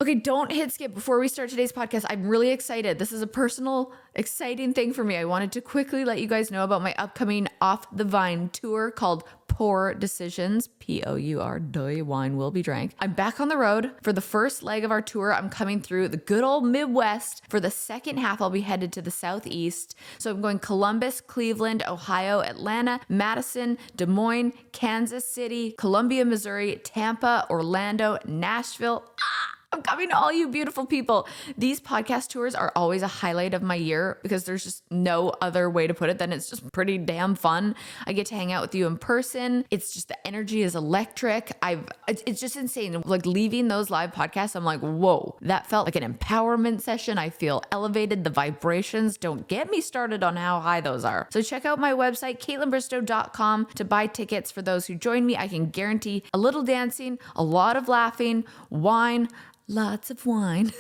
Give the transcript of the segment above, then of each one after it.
Okay, don't hit skip before we start today's podcast. I'm really excited. This is a personal, exciting thing for me. I wanted to quickly let you guys know about my upcoming Off the Vine tour called Pour Decisions, P-O-U-R, wine will be drank. I'm back on the road for the first leg of our tour. I'm coming through the good old Midwest. For the second half, I'll be headed to the Southeast. So I'm going Columbus, Cleveland, Ohio, Atlanta, Madison, Des Moines, Kansas City, Columbia, Missouri, Tampa, Orlando, Nashville. I'm coming to all you beautiful people. These podcast tours are always a highlight of my year because there's just no other way to put it than it's just pretty damn fun. I get to hang out with you in person. It's just the energy is electric. It's just insane. Like leaving those live podcasts, I'm like, whoa, that felt like an empowerment session. I feel elevated. The vibrations, don't get me started on how high those are. So check out my website, KaitlynBristowe.com, to buy tickets for those who join me. I can guarantee a little dancing, a lot of laughing, wine, lots of wine.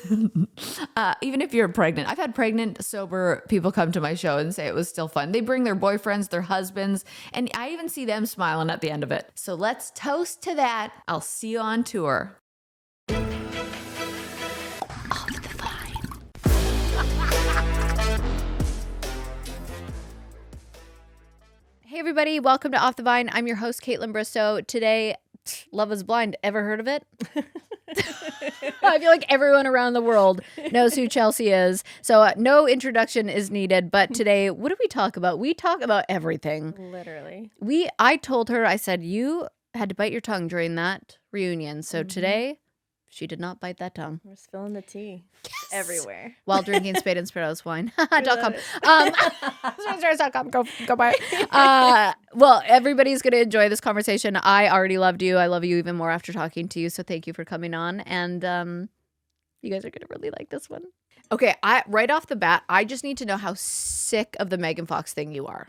Even if you're pregnant. I've had pregnant, sober people come to my show and say it was still fun. They bring their boyfriends, their husbands, and I even see them smiling at the end of it. So let's toast to that. I'll see you on tour. Off the Vine. Hey everybody, welcome to Off the Vine. I'm your host, Kaitlyn Bristowe. Today, Love is Blind. Ever heard of it? I feel like everyone around the world knows who Chelsea is. So no introduction is needed. But today, what do we talk about? We talk about everything. Literally. I told her, I said, you had to bite your tongue during that reunion. So today, she did not bite that tongue. We're spilling the tea everywhere. While drinking Spade and Sparrows wine. .com. Go buy it. Well, everybody's going to enjoy this conversation. I already loved you. I love you even more after talking to you. So thank you for coming on. And you guys are going to really like this one. Okay, right off the bat, I just need to know how sick of the Megan Fox thing you are.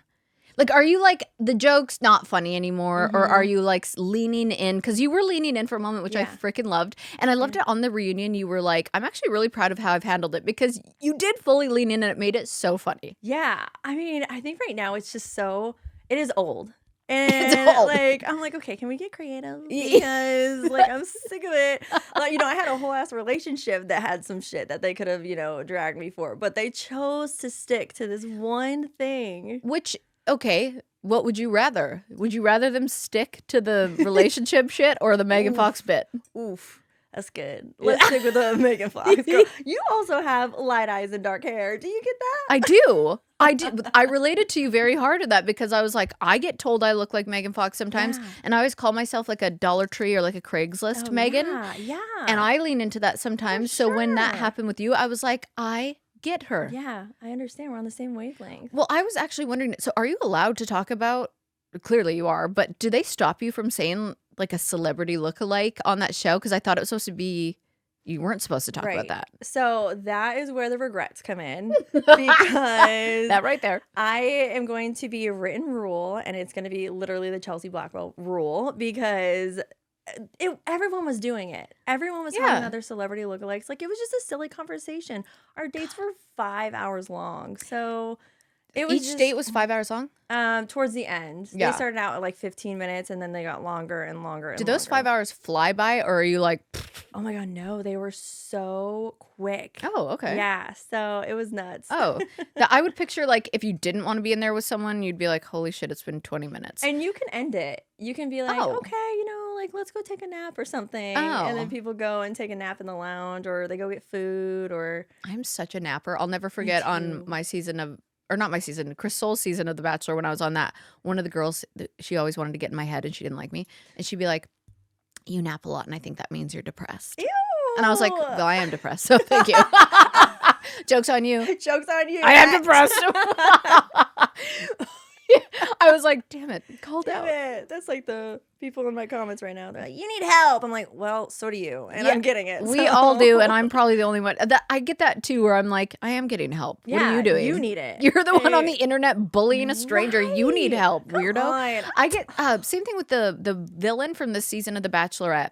Like, are you like, the joke's not funny anymore? Or are you like leaning in? Because you were leaning in for a moment, which I freaking loved. And I loved it on the reunion. You were like, I'm actually really proud of how I've handled it. Because you did fully lean in and it made it so funny. Yeah. I mean, I think right now it's just it is old. And It's old. like, I'm like, okay, can we get creative? Because like, I'm sick of it. Like, I had a whole ass relationship that had some shit that they could have, dragged me for. But they chose to stick to this one thing. Which, okay, what would you rather? Would you rather them stick to the relationship shit or the Megan Fox bit? Oof. That's good. Let's stick with the Megan Fox girl. You also have light eyes and dark hair. Do you get that? I do. I did. I related to you very hard to that because I was like, I get told I look like Megan Fox sometimes, and I always call myself like a Dollar Tree or like a Craigslist Megan. Yeah. And I lean into that sometimes. So when that happened with you, I was like, I get her. Yeah, I understand. We're on the same wavelength. Well, I was actually wondering, so are you allowed to talk about, clearly you are, but do they stop you from saying like a celebrity lookalike on that show? Because I thought it was supposed to be, you weren't supposed to talk about that. So that is where the regrets come in because that right there. I am going to be a written rule, and it's going to be literally the Chelsea Blackwell rule because everyone was doing it. Everyone was having other celebrity lookalikes. Like, it was just a silly conversation. Our dates were 5 hours long. So it was Each date was 5 hours long? Towards the end. Yeah. They started out at like 15 minutes and then they got longer and longer and Did those longer. 5 hours fly by, or are you like, Oh my God, no. They were so quick. oh, okay. Yeah. So it was nuts. Oh, I would picture like if you didn't want to be in there with someone, you'd be like, holy shit, it's been 20 minutes. And you can end it. You can be like, Oh. okay, like, let's go take a nap or something. Oh. And then people go and take a nap in the lounge, or they go get food, or I'm such a napper. I'll never forget on my season of, or not my season, Chris Soul's season of The Bachelor, when I was on that, one of the girls, she always wanted to get in my head and she didn't like me. And she'd be like, you nap a lot and I think that means you're depressed. Ew. And I was like, well, I am depressed, so thank you. Joke's on you. Joke's on you. I am depressed. I was like, damn it, called out. It. That's like the people in my comments right now. They're like, you need help. I'm like, well, so do you. And Yeah, I'm getting it. We all do, and I'm probably the only one. I get that too, where I'm like, I am getting help. What are you doing? You need it. You're the one on the internet bullying a stranger. Right. You need help, Come weirdo. on. I get same thing with the villain from this season of The Bachelorette.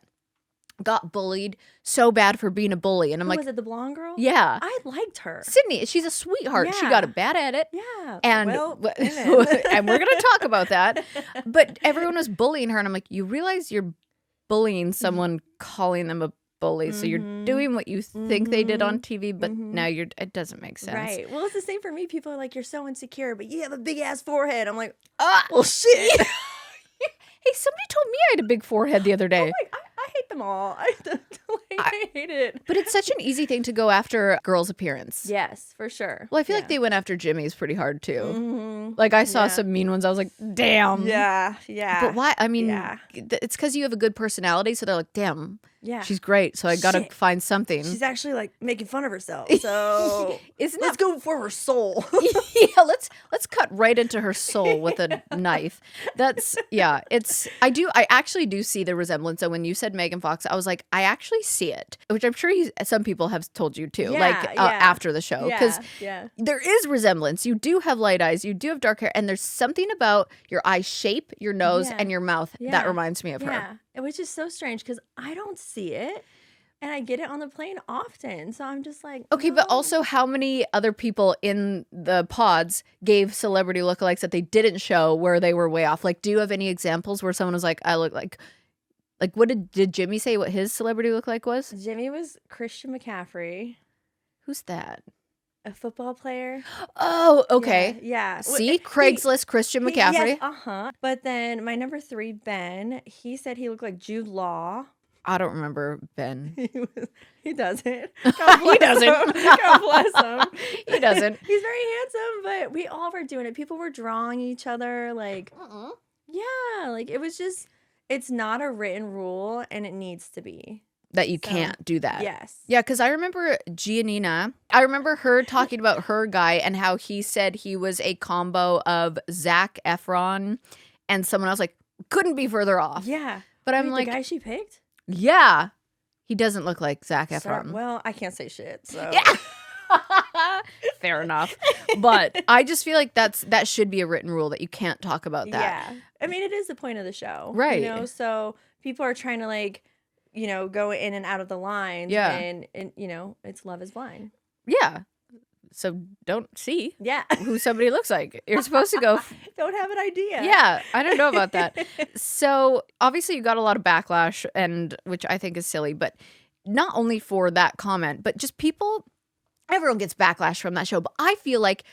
Got bullied so bad for being a bully, and I'm like, was it the blonde girl? yeah, I liked her. Sydney. She's a sweetheart. She Yeah. got bad at it. Yeah. And well, and we're gonna talk about that. But everyone was bullying her, and I'm like, you realize you're bullying someone, calling them a bully. So you're doing what you think they did on TV, but now it doesn't make sense. Right. Well, it's the same for me. People are like, you're so insecure, but you have a big ass forehead. I'm like, well, shit. Hey, somebody told me I had a big forehead the other day. I'm like, I hate them all. I hate it. But it's such an easy thing to go after girls' appearance. Yes, for sure. Well, I feel like they went after Jimmy's pretty hard too. Like I saw some mean ones. I was like, damn. Yeah. But why? I mean, it's because you have a good personality. So they're like, damn, she's great. So I got to find something. She's actually like making fun of herself. So let's go for her soul. Yeah, let's cut right into her soul with a knife. I actually do see the resemblance. So when you said Megan Fox, I was like, I actually see it, which I'm sure some people have told you too, after the show, because there is resemblance. You do have light eyes, you do have dark hair, and there's something about your eye shape, your nose, and your mouth that reminds me of her. Which is so strange because I don't see it. And I get it on the plane often. So I'm just like, okay, but also how many other people in the pods gave celebrity lookalikes that they didn't show where they were way off? Like, do you have any examples where someone was like, I look like what did Jimmy say what his celebrity lookalike was? Jimmy was Christian McCaffrey. Who's that? A football player. Oh, okay. Yeah. See, Craigslist Christian McCaffrey. Yes, But then my number 3, Ben, he said he looked like Jude Law. I don't remember Ben. He doesn't. God bless He doesn't. him. God bless him. He doesn't. He's very handsome, but we all were doing it. People were drawing each other. Like, like it was just, it's not a written rule and it needs to be. That you can't do that. Yes. Yeah, because I remember Giannina. I remember her talking about her guy and how he said he was a combo of Zac Efron and someone else. Like, couldn't be further off. Yeah. But I'm like, the guy she picked? Yeah. He doesn't look like Zac Efron. Well, I can't say shit, so. Yeah. Fair enough. But I just feel like that should be a written rule that you can't talk about that. Yeah. I mean, it is the point of the show. Right. You know, so people are trying to like, you know, go in and out of the lines. Yeah. And you know, it's Love is Blind. Yeah. So don't see who somebody looks like. You're supposed to go. Don't have an idea. Yeah, I don't know about that. So obviously you got a lot of backlash, and which I think is silly, but not only for that comment, but just everyone gets backlash from that show. But I feel like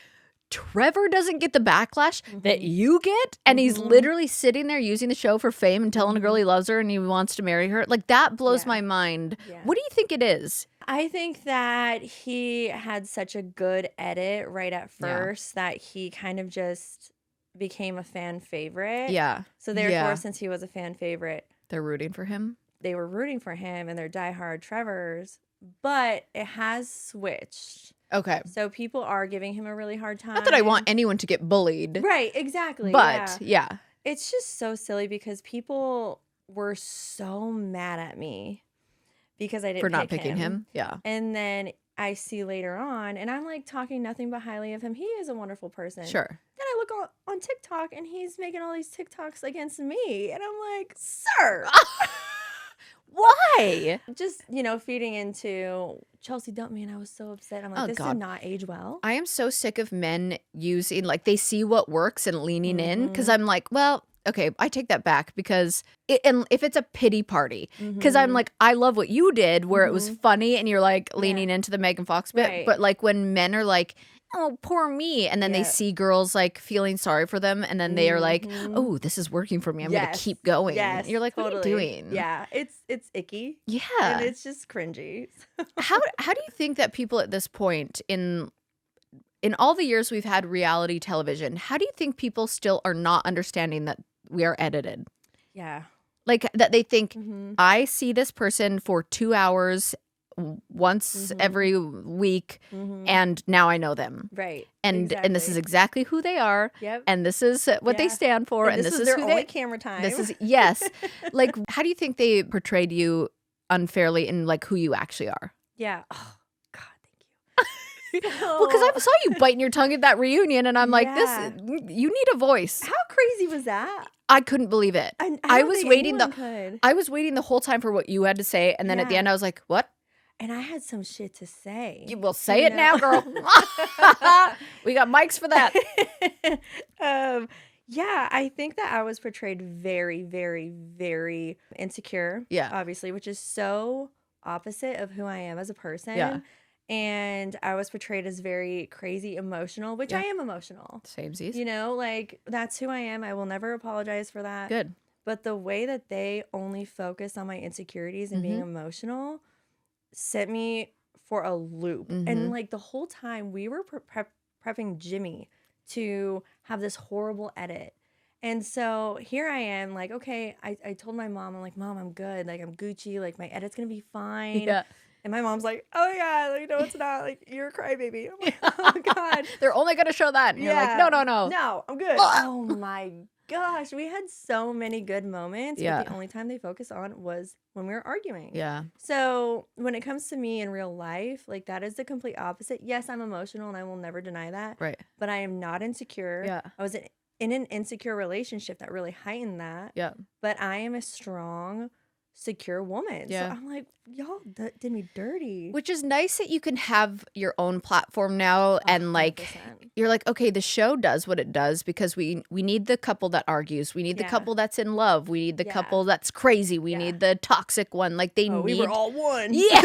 Trevor doesn't get the backlash that you get, and he's literally sitting there using the show for fame and telling a girl he loves her and he wants to marry her. Like, that blows my mind. Yeah. What do you think it is? I think that he had such a good edit right at first that he kind of just became a fan favorite. Yeah. So therefore, since he was a fan favorite, they're rooting for him. They were rooting for him and they're diehard Trevors, but it has switched. Okay. So people are giving him a really hard time. Not that I want anyone to get bullied. Right, exactly. But yeah. It's just so silly because people were so mad at me because I didn't for not picking him. Yeah. And then I see later on, and I'm like talking nothing but highly of him. He is a wonderful person. Sure. Then I look on TikTok and he's making all these TikToks against me. And I'm like, sir. Why? Just, you know, feeding into Chelsea dumped me and I was so upset. I'm like, this did not age well. I am so sick of men using, like, they see what works and leaning in. Because I'm like, well, okay, I take that back because and if it's a pity party, because I'm like, I love what you did where it was funny and you're like leaning into the Megan Fox bit. Right. But like when men are like, oh, poor me. And then they see girls like feeling sorry for them. And then they are like, oh, this is working for me. I'm going to keep going. Yes, You're like, what are you doing? Yeah, it's icky. Yeah. And it's just cringy. How do you think that people at this point in all the years we've had reality television, how do you think people still are not understanding that we are edited? Yeah. Like that they think, I see this person for 2 hours once every week and now I know them. Right. And this is exactly who they are. Yep. And this is what they stand for. And this is their who only camera time. This is, yes. Like, how do you think they portrayed you unfairly in like who you actually are? Yeah. Oh, God, thank you. Well, because I saw you biting your tongue at that reunion, and I'm like, you need a voice. How crazy was that? I couldn't believe it. I was waiting the whole time for what you had to say, and then at the end, I was like, what? And I had some shit to say. You will say it now, girl. We got mics for that. Yeah, I think that I was portrayed very, very, very insecure. Yeah. Obviously, which is so opposite of who I am as a person. Yeah. And I was portrayed as very crazy emotional, which I am emotional. Samesies. You know, like that's who I am. I will never apologize for that. Good. But the way that they only focus on my insecurities and being emotional sent me for a loop. And like the whole time we were prepping Jimmy to have this horrible edit. And so here I am, like, okay, I told my mom, I'm like, Mom, I'm good. Like, I'm Gucci. Like, my edit's going to be fine. Yeah. And my mom's like, oh, yeah, like, no, it's not. Like, you're a crybaby. I'm like, oh, God. They're only going to show that. And you're like, no. No, I'm good. Oh, my gosh. We had so many good moments. Yeah. But the only time they focused on was when we were arguing. Yeah. So when it comes to me in real life, like, that is the complete opposite. Yes, I'm emotional, and I will never deny that. Right. But I am not insecure. Yeah. I was in an insecure relationship that really heightened that. Yeah. But I am a strong, secure woman. Yeah. So I'm like, y'all did me dirty. Which is nice that you can have your own platform now, and like 100%. you're like, okay, the show does what it does because we need the couple that argues, we need the Yeah. couple that's in love, we need the Yeah. couple that's crazy, we Yeah. need the toxic one. Like they Oh, need we were all one. yeah,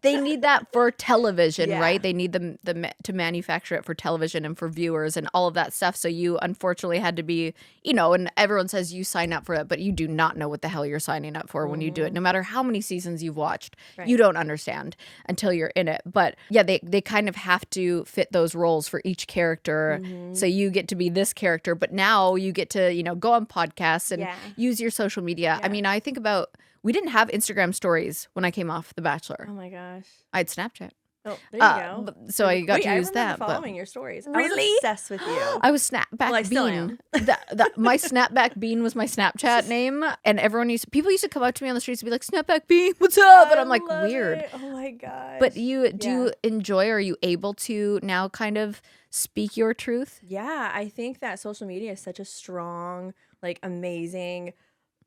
they need that for television, Yeah. right? They need them to manufacture it for television and for viewers and all of that stuff. So you unfortunately had to be, you know, and everyone says you sign up for it, but you do not know what the hell you're signing up for when you do it. No matter how many seasons you've watched, Right. you don't understand until you're in it. But yeah, they kind of have to fit those roles for each character. So you get to be this character, but now you get to, you know, go on podcasts and Yeah. use your social media. I Yeah. mean, I think about, we didn't have Instagram stories when I came off The Bachelor. Oh my gosh. I had Snapchat. Oh, there you go. So I got Wait, to I use remember that. But following your stories. I Really? was obsessed with you. I was Snapback Well, I still Bean. My Snapback Bean was my Snapchat name, and people used to come up to me on the streets and be like, "Snapback Bean, what's up?" And I'm like, love weird. it. Oh my gosh. But do you enjoy? Are you able to now kind of speak your truth? Yeah, I think that social media is such a strong, like, amazing,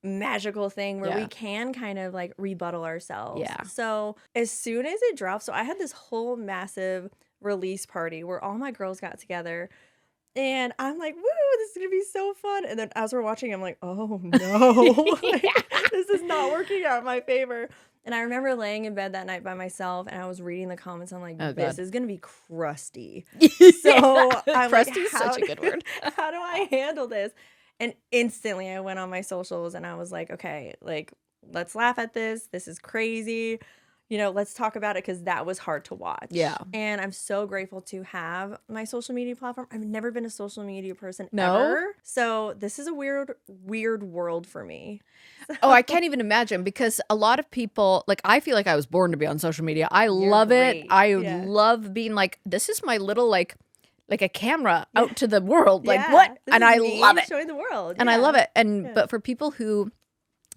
magical thing where Yeah. we can kind of like rebuttal ourselves. Yeah. So as soon as it dropped, so I had this whole massive release party where all my girls got together. And I'm like, woo, this is going to be so fun. And then as we're watching, I'm like, oh no, this is not working out in my favor. And I remember laying in bed that night by myself and I was reading the comments. I'm like, Oh, this God. is going to be crusty. So I'm crusty like, is such a good word. How do I handle this? And instantly I went on my socials and I was like, okay, like, let's laugh at this. This is crazy. You know, let's talk about it because that was hard to watch. Yeah. And I'm so grateful to have my social media platform. I've never been a social media person No? ever. So this is a weird world for me. Oh, I can't even imagine, because a lot of people, like, I feel like I was born to be on social media. I love it. great. I Yeah. love being like, this is my little like a camera out to the world. Like Yeah, what? this And is I me love it. showing the world. And I Yeah. love it. And Yeah. but for people who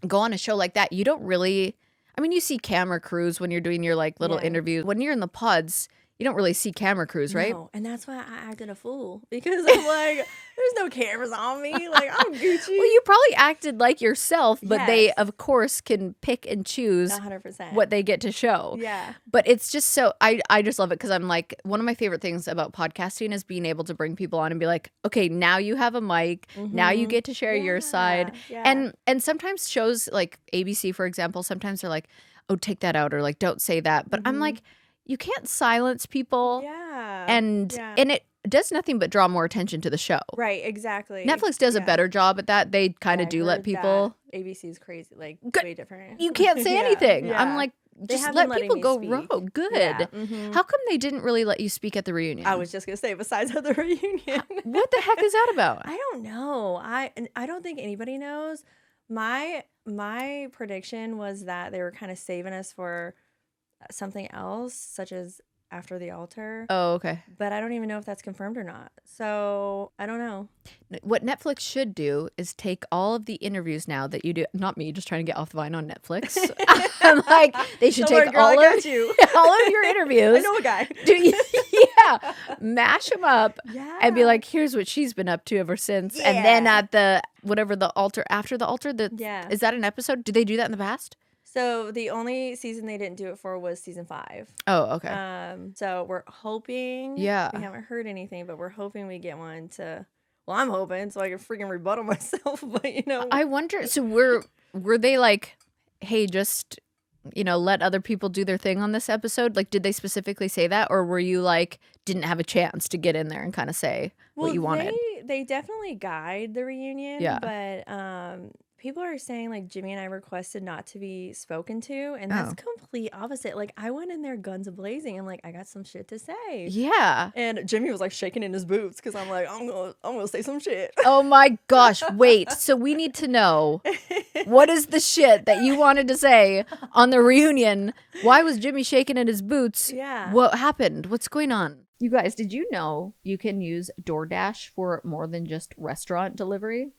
go on a show like that, you don't really, I mean, you see camera crews when you're doing your like little Yeah. interviews. When you're in the pods, you don't really see camera crews, right? No, and that's why I acted a fool because I'm like, there's no cameras on me. Like, I'm Gucci. Well, you probably acted like yourself, but they Yes. of course can pick and choose 100%. what they get to show. Yeah. But it's just so, I just love it, because I'm like, one of my favorite things about podcasting is being able to bring people on and be like, okay, now you have a mic, now you get to share your side. Yeah. And sometimes shows like ABC, for example, sometimes they're like, oh, take that out, or like, don't say that. But I'm like, you can't silence people. Yeah. And yeah. it does nothing but draw more attention to the show. Right, exactly. Netflix does a Yeah. better job at that. They kind I of do let heard people, that. ABC is crazy, like Good. way different. you can't say Yeah, anything. I'm yeah. like, They just have let been letting people me go speak. rogue. Good. Yeah, mhm. How come they didn't really let you speak at the reunion? I was just gonna say, besides at the reunion, What the heck is that about? I don't know. I don't think anybody knows. My prediction was that they were kind of saving us for something else, such as After the Altar. Oh, okay. But I don't even know if that's confirmed or not. So I don't know. What Netflix should do is take all of the interviews now that you do. Not me, just trying to get off the vine on Netflix. I'm like, they should Don't worry, take girl, I all got of you. all of your interviews. I know a guy. Yeah, mash them up Yeah. and be like, here's what she's been up to ever since. And then Yeah. at the whatever the altar, after the altar, Yeah. is that an episode? Did they do that in the past? So the only season they didn't do it for was season 5. Oh, okay. So we're hoping. Yeah. We haven't heard anything, but we're hoping we get one to. Well, I'm hoping so I can freaking rebuttal myself. But you know, I wonder. So were they like, hey, just let other people do their thing on this episode? Like, did they specifically say that? Or were you like, didn't have a chance to get in there and kind of say what you wanted? They definitely guide the reunion. Yeah. But people are saying like Jimmy and I requested not to be spoken to. And that's complete opposite. Like I went in there guns a-blazing and like, I got some shit to say. Yeah. And Jimmy was like shaking in his boots because I'm like, I'm gonna say some shit. Oh my gosh. Wait. So we need to know, what is the shit that you wanted to say on the reunion? Why was Jimmy shaking in his boots? Yeah. What happened? What's going on? You guys, did you know you can use DoorDash for more than just restaurant delivery?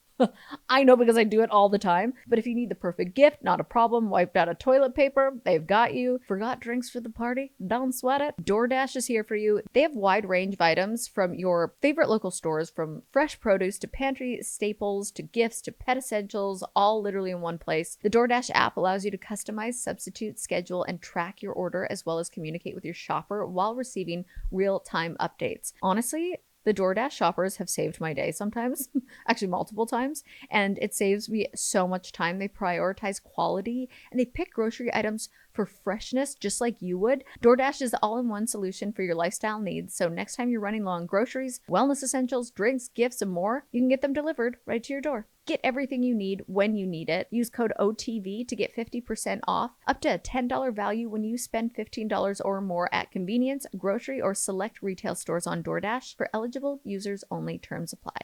I know because I do it all the time. But if you need the perfect gift, not a problem. Wiped out of toilet paper, they've got you. Forgot drinks for the party? Don't sweat it. DoorDash is here for you. They have wide range of items from your favorite local stores, from fresh produce to pantry staples to gifts to pet essentials, all literally in one place. The DoorDash app allows you to customize, substitute, schedule, and track your order, as well as communicate with your shopper while receiving real-time updates. Honestly, the DoorDash shoppers have saved my day sometimes, actually multiple times, and it saves me so much time. They prioritize quality and they pick grocery items for freshness just like you would. DoorDash is the all-in-one solution for your lifestyle needs. So next time you're running low on groceries, wellness essentials, drinks, gifts, and more, you can get them delivered right to your door. Get everything you need when you need it. Use code OTV to get 50% off, up to a $10 value when you spend $15 or more at convenience, grocery, or select retail stores on DoorDash. For eligible users only. Terms apply.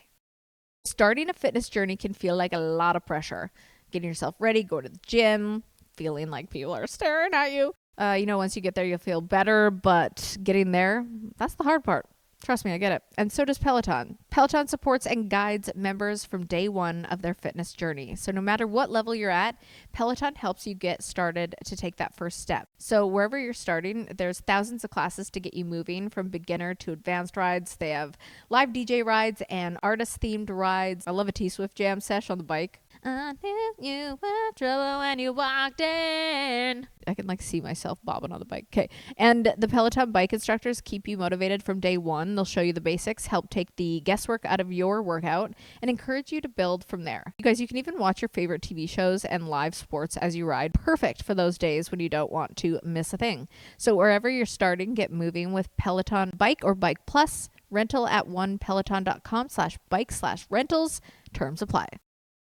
Starting a fitness journey can feel like a lot of pressure. Getting yourself ready, go to the gym, feeling like people are staring at you. Once you get there, you'll feel better, but getting there, that's the hard part. Trust me, I get it. And so does Peloton. Peloton supports and guides members from day one of their fitness journey. So no matter what level you're at, Peloton helps you get started to take that first step. So wherever you're starting, there's thousands of classes to get you moving, from beginner to advanced rides. They have live DJ rides and artist-themed rides. I love a T-Swift jam sesh on the bike. I knew you were trouble when you walked in. I can see myself bobbing on the bike. Okay. And the Peloton bike instructors keep you motivated from day one. They'll show you the basics, help take the guesswork out of your workout, and encourage you to build from there. You guys, you can even watch your favorite TV shows and live sports as you ride. Perfect for those days when you don't want to miss a thing. So wherever you're starting, get moving with Peloton Bike or Bike Plus. Rental at onepeloton.com/bike/rentals. Terms apply.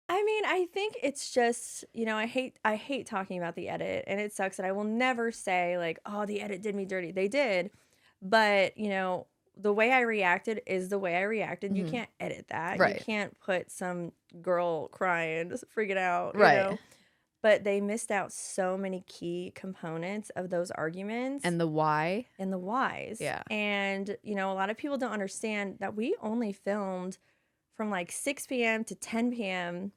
I mean, I think it's just, I hate talking about the edit, and it sucks that I will never say like, oh, the edit did me dirty. They did. But, the way I reacted is the way I reacted. Mm-hmm. You can't edit that. Right. You can't put some girl crying, just freaking out, right. But they missed out so many key components of those arguments. And the why. And the whys. Yeah. And, a lot of people don't understand that we only filmed from 6 p.m. to 10 p.m.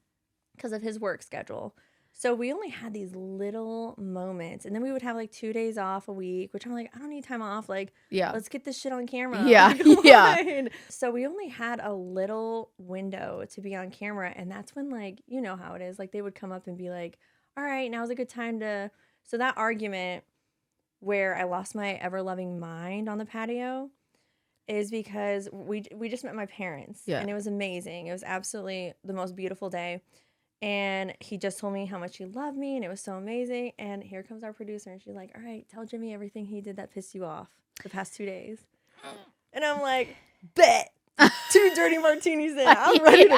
because of his work schedule. So we only had these little moments. And then we would have 2 days off a week, which I'm like, I don't need time off. Let's get this shit on camera. Yeah. Yeah. So we only had a little window to be on camera. And that's when, you know how it is. They would come up and be like, all right, now's a good time to. So that argument where I lost my ever-loving mind on the patio is because we just met my parents. Yeah. And it was amazing. It was absolutely the most beautiful day. And he just told me how much he loved me, and it was so amazing. And here comes our producer, and she's like, all right, tell Jimmy everything he did that pissed you off the past 2 days. And I'm like, bet. 2 dirty martinis in. I'm ready to go.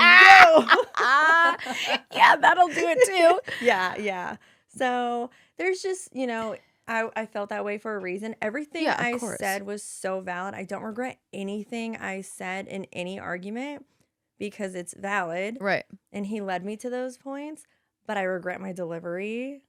Yeah, that'll do it too. Yeah. So there's just, I felt that way for a reason. Everything I said was so valid. I don't regret anything I said in any argument because it's valid. Right. And he led me to those points. But I regret my delivery.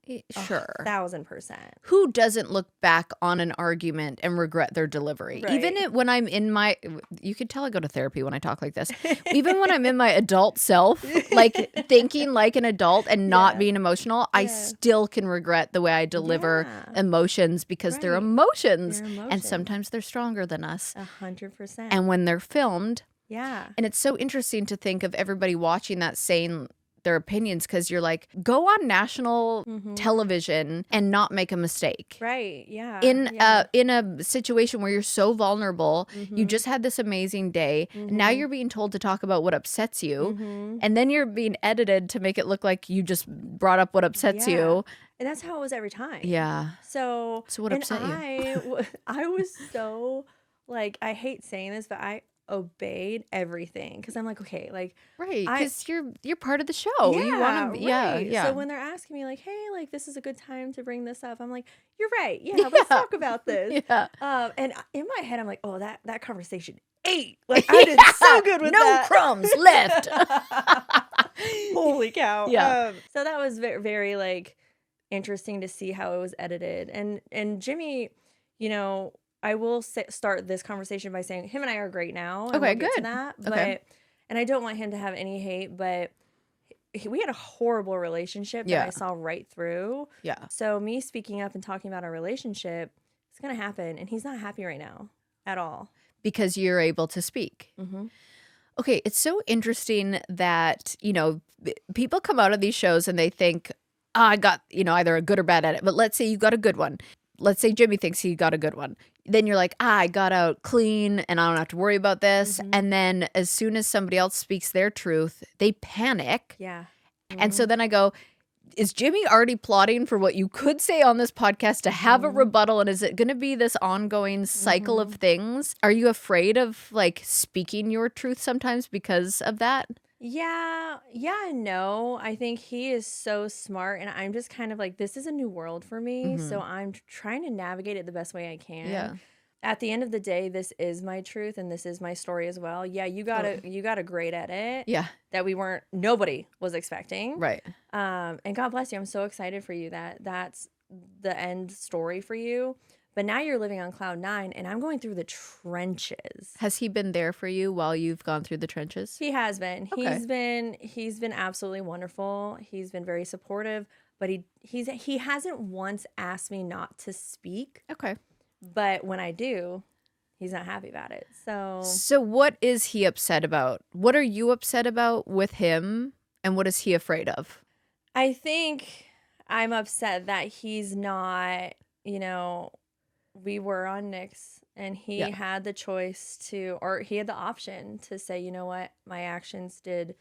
Sure. 1,000%. Who doesn't look back on an argument and regret their delivery? Right. Even when I'm in my, you can tell I go to therapy when I talk like this. Even when I'm in my adult self, thinking like an adult and not being emotional, I still can regret the way I deliver emotions because they're emotions. And sometimes they're stronger than us. 100%. And when they're filmed. Yeah. And it's so interesting to think of everybody watching that saying their opinions, because you're like, go on national Mhm. television and not make a mistake. Right. Yeah. In yeah. a situation where you're so vulnerable, you Mhm. just had this amazing day, and now Mhm. you're being told to talk about what upsets you, Mhm. and then you're being edited to make it look like you just brought up what upsets Yeah. you. And that's how it was every time. Yeah. So what and upset you? I was so like, I hate saying this, but I obeyed everything because I'm like, okay, like Right, I because you're part of the show. You yeah, want to, yeah, right. yeah. So when they're asking me like, hey, like this is a good time to bring this up, I'm like, you're right. Yeah, let's Yeah. talk about this. Yeah. And in my head, I'm like, oh, that conversation ate. Like I did so good with no that. crumbs left. Holy cow. Yeah. So that was very, very like interesting to see how it was edited. And Jimmy, you know, I will start this conversation by saying him and I are great now. And Okay, we'll get to good. that. But Okay. and I don't want him to have any hate, but we had a horrible relationship that Yeah. I saw right through. Yeah. So me speaking up and talking about our relationship, it's gonna happen, and he's not happy right now at all. Because you're able to speak. Mm-hmm. Okay, it's so interesting that, people come out of these shows and they think, I got, either a good or bad edit. But let's say you got a good one. Let's say Jimmy thinks he got a good one. Then you're like, I got out clean and I don't have to worry about this. Mhm. And then as soon as somebody else speaks their truth, they panic. Yeah. And so then I go, is Jimmy already plotting for what you could say on this podcast to have a rebuttal? And is it going to be this ongoing cycle of things? Are you afraid of like speaking your truth sometimes because of that? Yeah, and no. I think he is so smart, and I'm just kind of like, this is a new world for me, so I'm trying to navigate it the best way I can. Yeah. At the end of the day, this is my truth, and this is my story as well. Yeah, you got a great edit Yeah. that nobody was expecting. Right. And God bless you. I'm so excited for you that's the end story for you. But now you're living on cloud 9, and I'm going through the trenches. Has he been there for you while you've gone through the trenches? He has been. Okay. He's been absolutely wonderful. He's been very supportive, but he hasn't once asked me not to speak. Okay. But when I do, he's not happy about it. So what is he upset about? What are you upset about with him, and what is he afraid of? I think I'm upset that he's not, we were on Nick's, and he had the choice or he had the option to say, you know what, my actions did,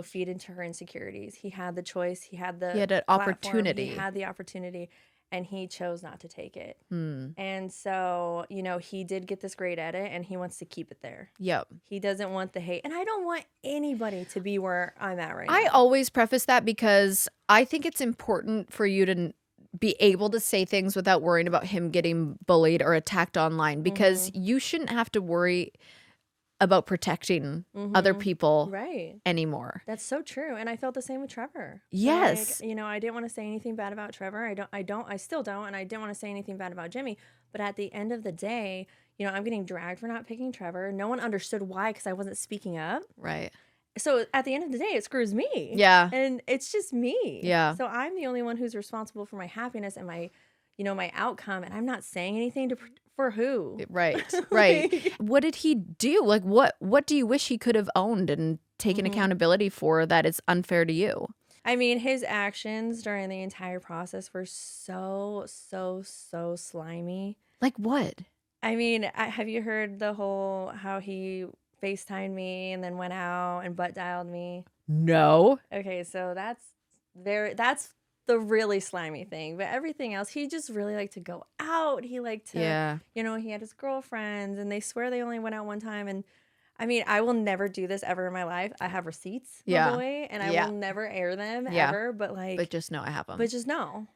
feed into her insecurities. He had the choice. He had an opportunity. He had the opportunity, and he chose not to take it. Hmm. And so, he did get this great edit, and he wants to keep it there. Yep. He doesn't want the hate. And I don't want anybody to be where I'm at right now. I always preface that because I think it's important for you to be able to say things without worrying about him getting bullied or attacked online, because you shouldn't have to worry about protecting other people anymore. That's so true. And I felt the same with Trevor. Yes. Like, I didn't want to say anything bad about Trevor. I still don't. And I didn't want to say anything bad about Jimmy. But at the end of the day, I'm getting dragged for not picking Trevor. No one understood why, because I wasn't speaking up. Right. So at the end of the day, it screws me. Yeah. And it's just me. Yeah. So I'm the only one who's responsible for my happiness and my, my outcome. And I'm not saying anything for who? Right. Right. What did he do? Like, what do you wish he could have owned and taken accountability for that is unfair to you? I mean, his actions during the entire process were so slimy. Like what? I mean, have you heard the whole how he FaceTimed me and then went out and butt dialed me? No. Okay, so that's the really slimy thing. But everything else, he just really liked to go out. He liked to, he had his girlfriends, and they swear they only went out one time. And I mean, I will never do this ever in my life. I have receipts, my boy, and I will never air them ever. But just know I have them. But just know,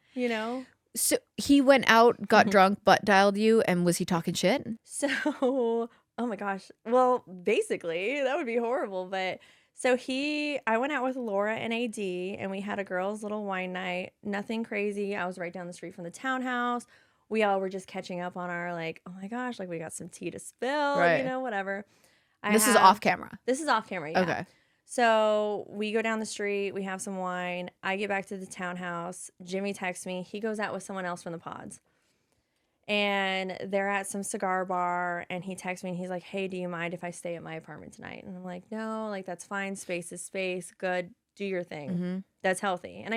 So he went out, got drunk, butt dialed you, and was he talking shit? So, oh my gosh. Well, basically, that would be horrible. But so I went out with Laura and AD, and we had a girls' little wine night. Nothing crazy. I was right down the street from the townhouse. We all were just catching up on our, like, oh my gosh, like we got some tea to spill, whatever. This is off camera. This is off camera, yeah. Okay. So we go down the street, we have some wine. I get back to the townhouse. Jimmy texts me. He goes out with someone else from the pods. And they're at some cigar bar, and he texts me, and he's like, hey, do you mind if I stay at my apartment tonight? And I'm like, no, like, that's fine. Space is space. Good. do your thing. Mm-hmm. That's healthy. And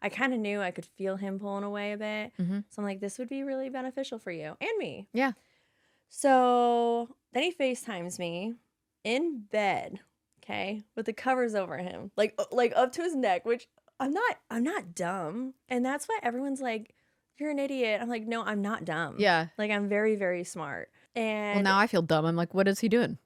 I kind of knew I could feel him pulling away a bit. Mm-hmm. So I'm like, this would be really beneficial for you and me. Yeah. So then he FaceTimes me in bed, okay, with the covers over him, like up to his neck, which I'm not dumb. And that's why everyone's like, you're an idiot. I'm like, no, I'm not dumb. Yeah. Like, I'm very, very smart. And Well, now I feel dumb. I'm like, what is he doing?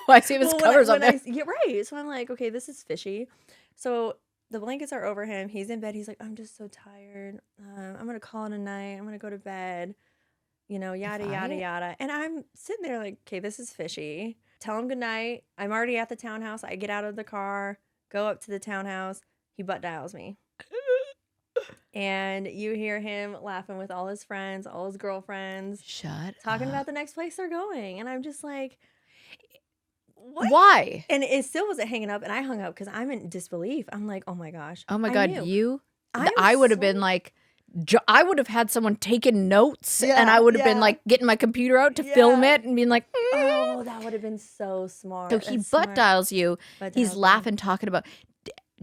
Why see his Well, covers on there? Yeah, right. So I'm like, okay, this is fishy. So the blankets are over him. He's in bed. He's like, I'm just so tired. I'm going to call it a night. I'm going to go to bed. You know, yada, yada, yada. And I'm sitting there like, okay, this is fishy. Tell him goodnight. I'm already at the townhouse. I get out of the car, go up to the townhouse. He butt dials me. And you hear him laughing with all his friends, all his girlfriends. Shut talking up. about the next place they're going. And I'm just like, what? Why? And it still wasn't hanging up. And I hung up because I'm in disbelief. I'm like, oh my gosh. Oh my I God, knew. I I'm would have so- been like, I would have had someone taking notes and I would have been yeah. like getting my computer out to film Yeah. it and being like, Oh, that would have been so smart. So he That's butt smart. dials you. Butt He's dials me. laughing, talking about.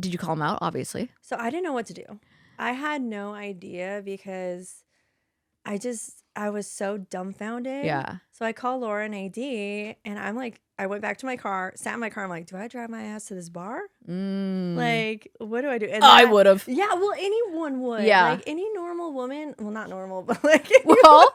Did you call him out? Obviously. So I didn't know what to do. I had no idea because I was so dumbfounded. Yeah. So I call Laura and AD and I'm like, I went back to my car, sat in my car. I'm like, do I drive my ass to this bar? Like, what do I do? And I then would have. Yeah, well, anyone would. Yeah. Like any normal woman. Well, not normal, but like Well,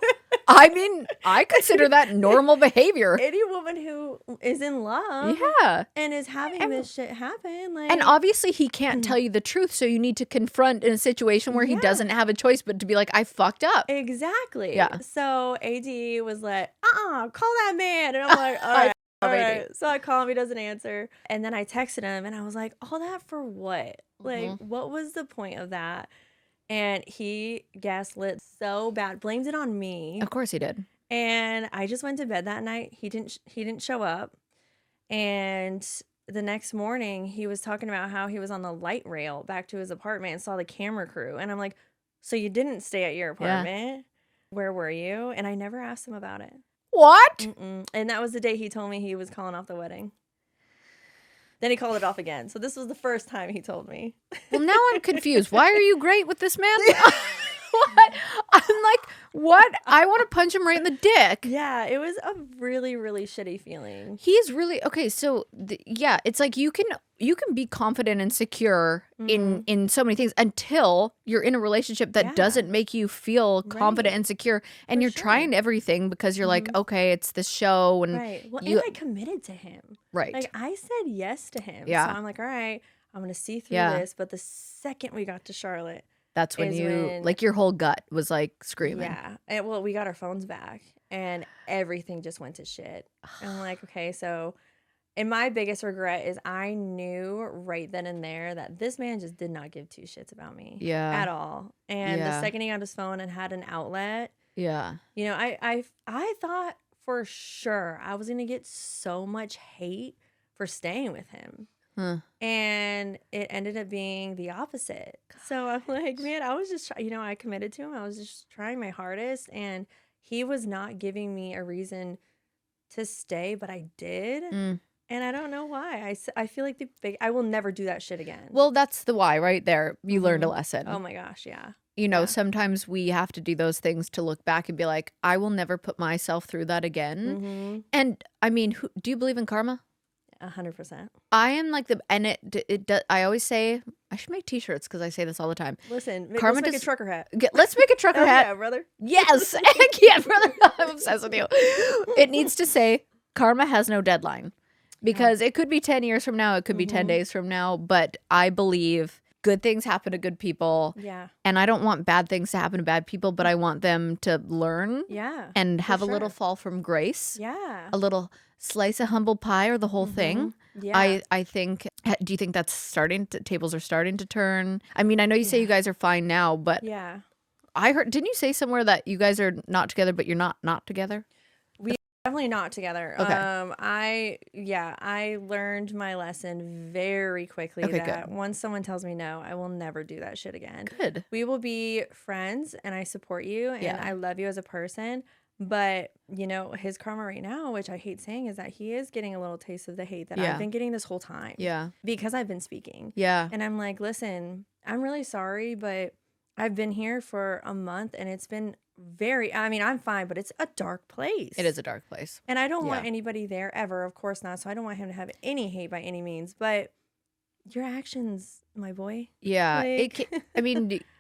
I mean, I consider that normal behavior. any woman who is in love Yeah. and is having this shit happen. Like, And obviously he can't tell you the truth, so you need to confront in a situation where he Yeah. doesn't have a choice but to be like, I fucked up. exactly. Yeah. So AD was like, call that man. And I'm like, all right. All love right. So I call him, he doesn't answer. And then I texted him and I was like, all that for what? Like, what was the point of that? And he gaslit so bad, blamed it on me. Of course he did. And I just went to bed that night. He didn't show up. And the next morning he was talking about how he was on the light rail back to his apartment and saw the camera crew. And I'm like, so you didn't stay at your apartment? Where were you? And I never asked him about it. What? And that was the day he told me he was calling off the wedding. Then he called it off again. So this was the first time he told me. Well, now I'm confused. Why are you great with this man? What? I'm like, what? I want to punch him right in the dick. Yeah, it was a really, really shitty feeling. He's really okay. So yeah, it's like you can be confident and secure in so many things until you're in a relationship that Yeah. doesn't make you feel confident Right. and secure, and For you're sure. trying everything because you're like, okay, it's this show, and Right. Well, you- and I committed to him. right. Like I said yes to him. Yeah. So I'm like, all right, I'm gonna see through Yeah. this. But the second we got to Charlotte, That's when is you when- like your whole gut was like screaming. yeah. And well, we got our phones back and everything just went to shit. And I'm like, okay, so and my biggest regret is I knew right then and there that this man just did not give two shits about me. Yeah. At all. And Yeah. the second he got his phone and had an outlet, Yeah. you know, I thought for sure I was gonna get so much hate for staying with him. Huh. And it ended up being the opposite. So I'm like, man, I was just, I committed to him. I was just trying my hardest. And he was not giving me a reason to stay, but I did. Mm. And I don't know why. I feel like I will never do that shit again. Well, that's the why right there. You learned a lesson. Oh my gosh, yeah. You know, yeah. sometimes we have to do those things to look back and be like, I will never put myself through that again. Mm-hmm. And I mean, do you believe in karma? 100%. I am like I always say, I should make t-shirts because I say this all the time. Listen, Karma let's make a does- trucker hat. Let's make a trucker Oh, hat. yeah, brother. Yes. Yeah, brother. I'm obsessed with you. It needs to say karma has no deadline because it could be 10 years from now. It could be 10 days from now. But I believe good things happen to good people. Yeah. And I don't want bad things to happen to bad people, but I want them to learn Yeah. and have a sure. little fall from grace, Yeah. a little slice of humble pie or the whole thing. Yeah. I think, do you think that's tables are starting to turn? I mean, I know you say you guys are fine now, but yeah. I heard, didn't you say somewhere that you guys are not together, but you're not together? Definitely not together. Okay. I learned my lesson very quickly Okay, that good. once someone tells me no, I will never do that shit again. Good. We will be friends and I support you and Yeah. I love you as a person, But, his karma right now, which I hate saying, is that he is getting a little taste of the hate that Yeah. I've been getting this whole time. Yeah. Because I've been speaking. Yeah. And I'm like, listen, I'm really sorry, but I've been here for a month and it's been I'm fine, but it's a dark place. It is a dark place. And I don't want anybody there ever, of course not. So I don't want him to have any hate by any means. But your actions, my boy. Yeah.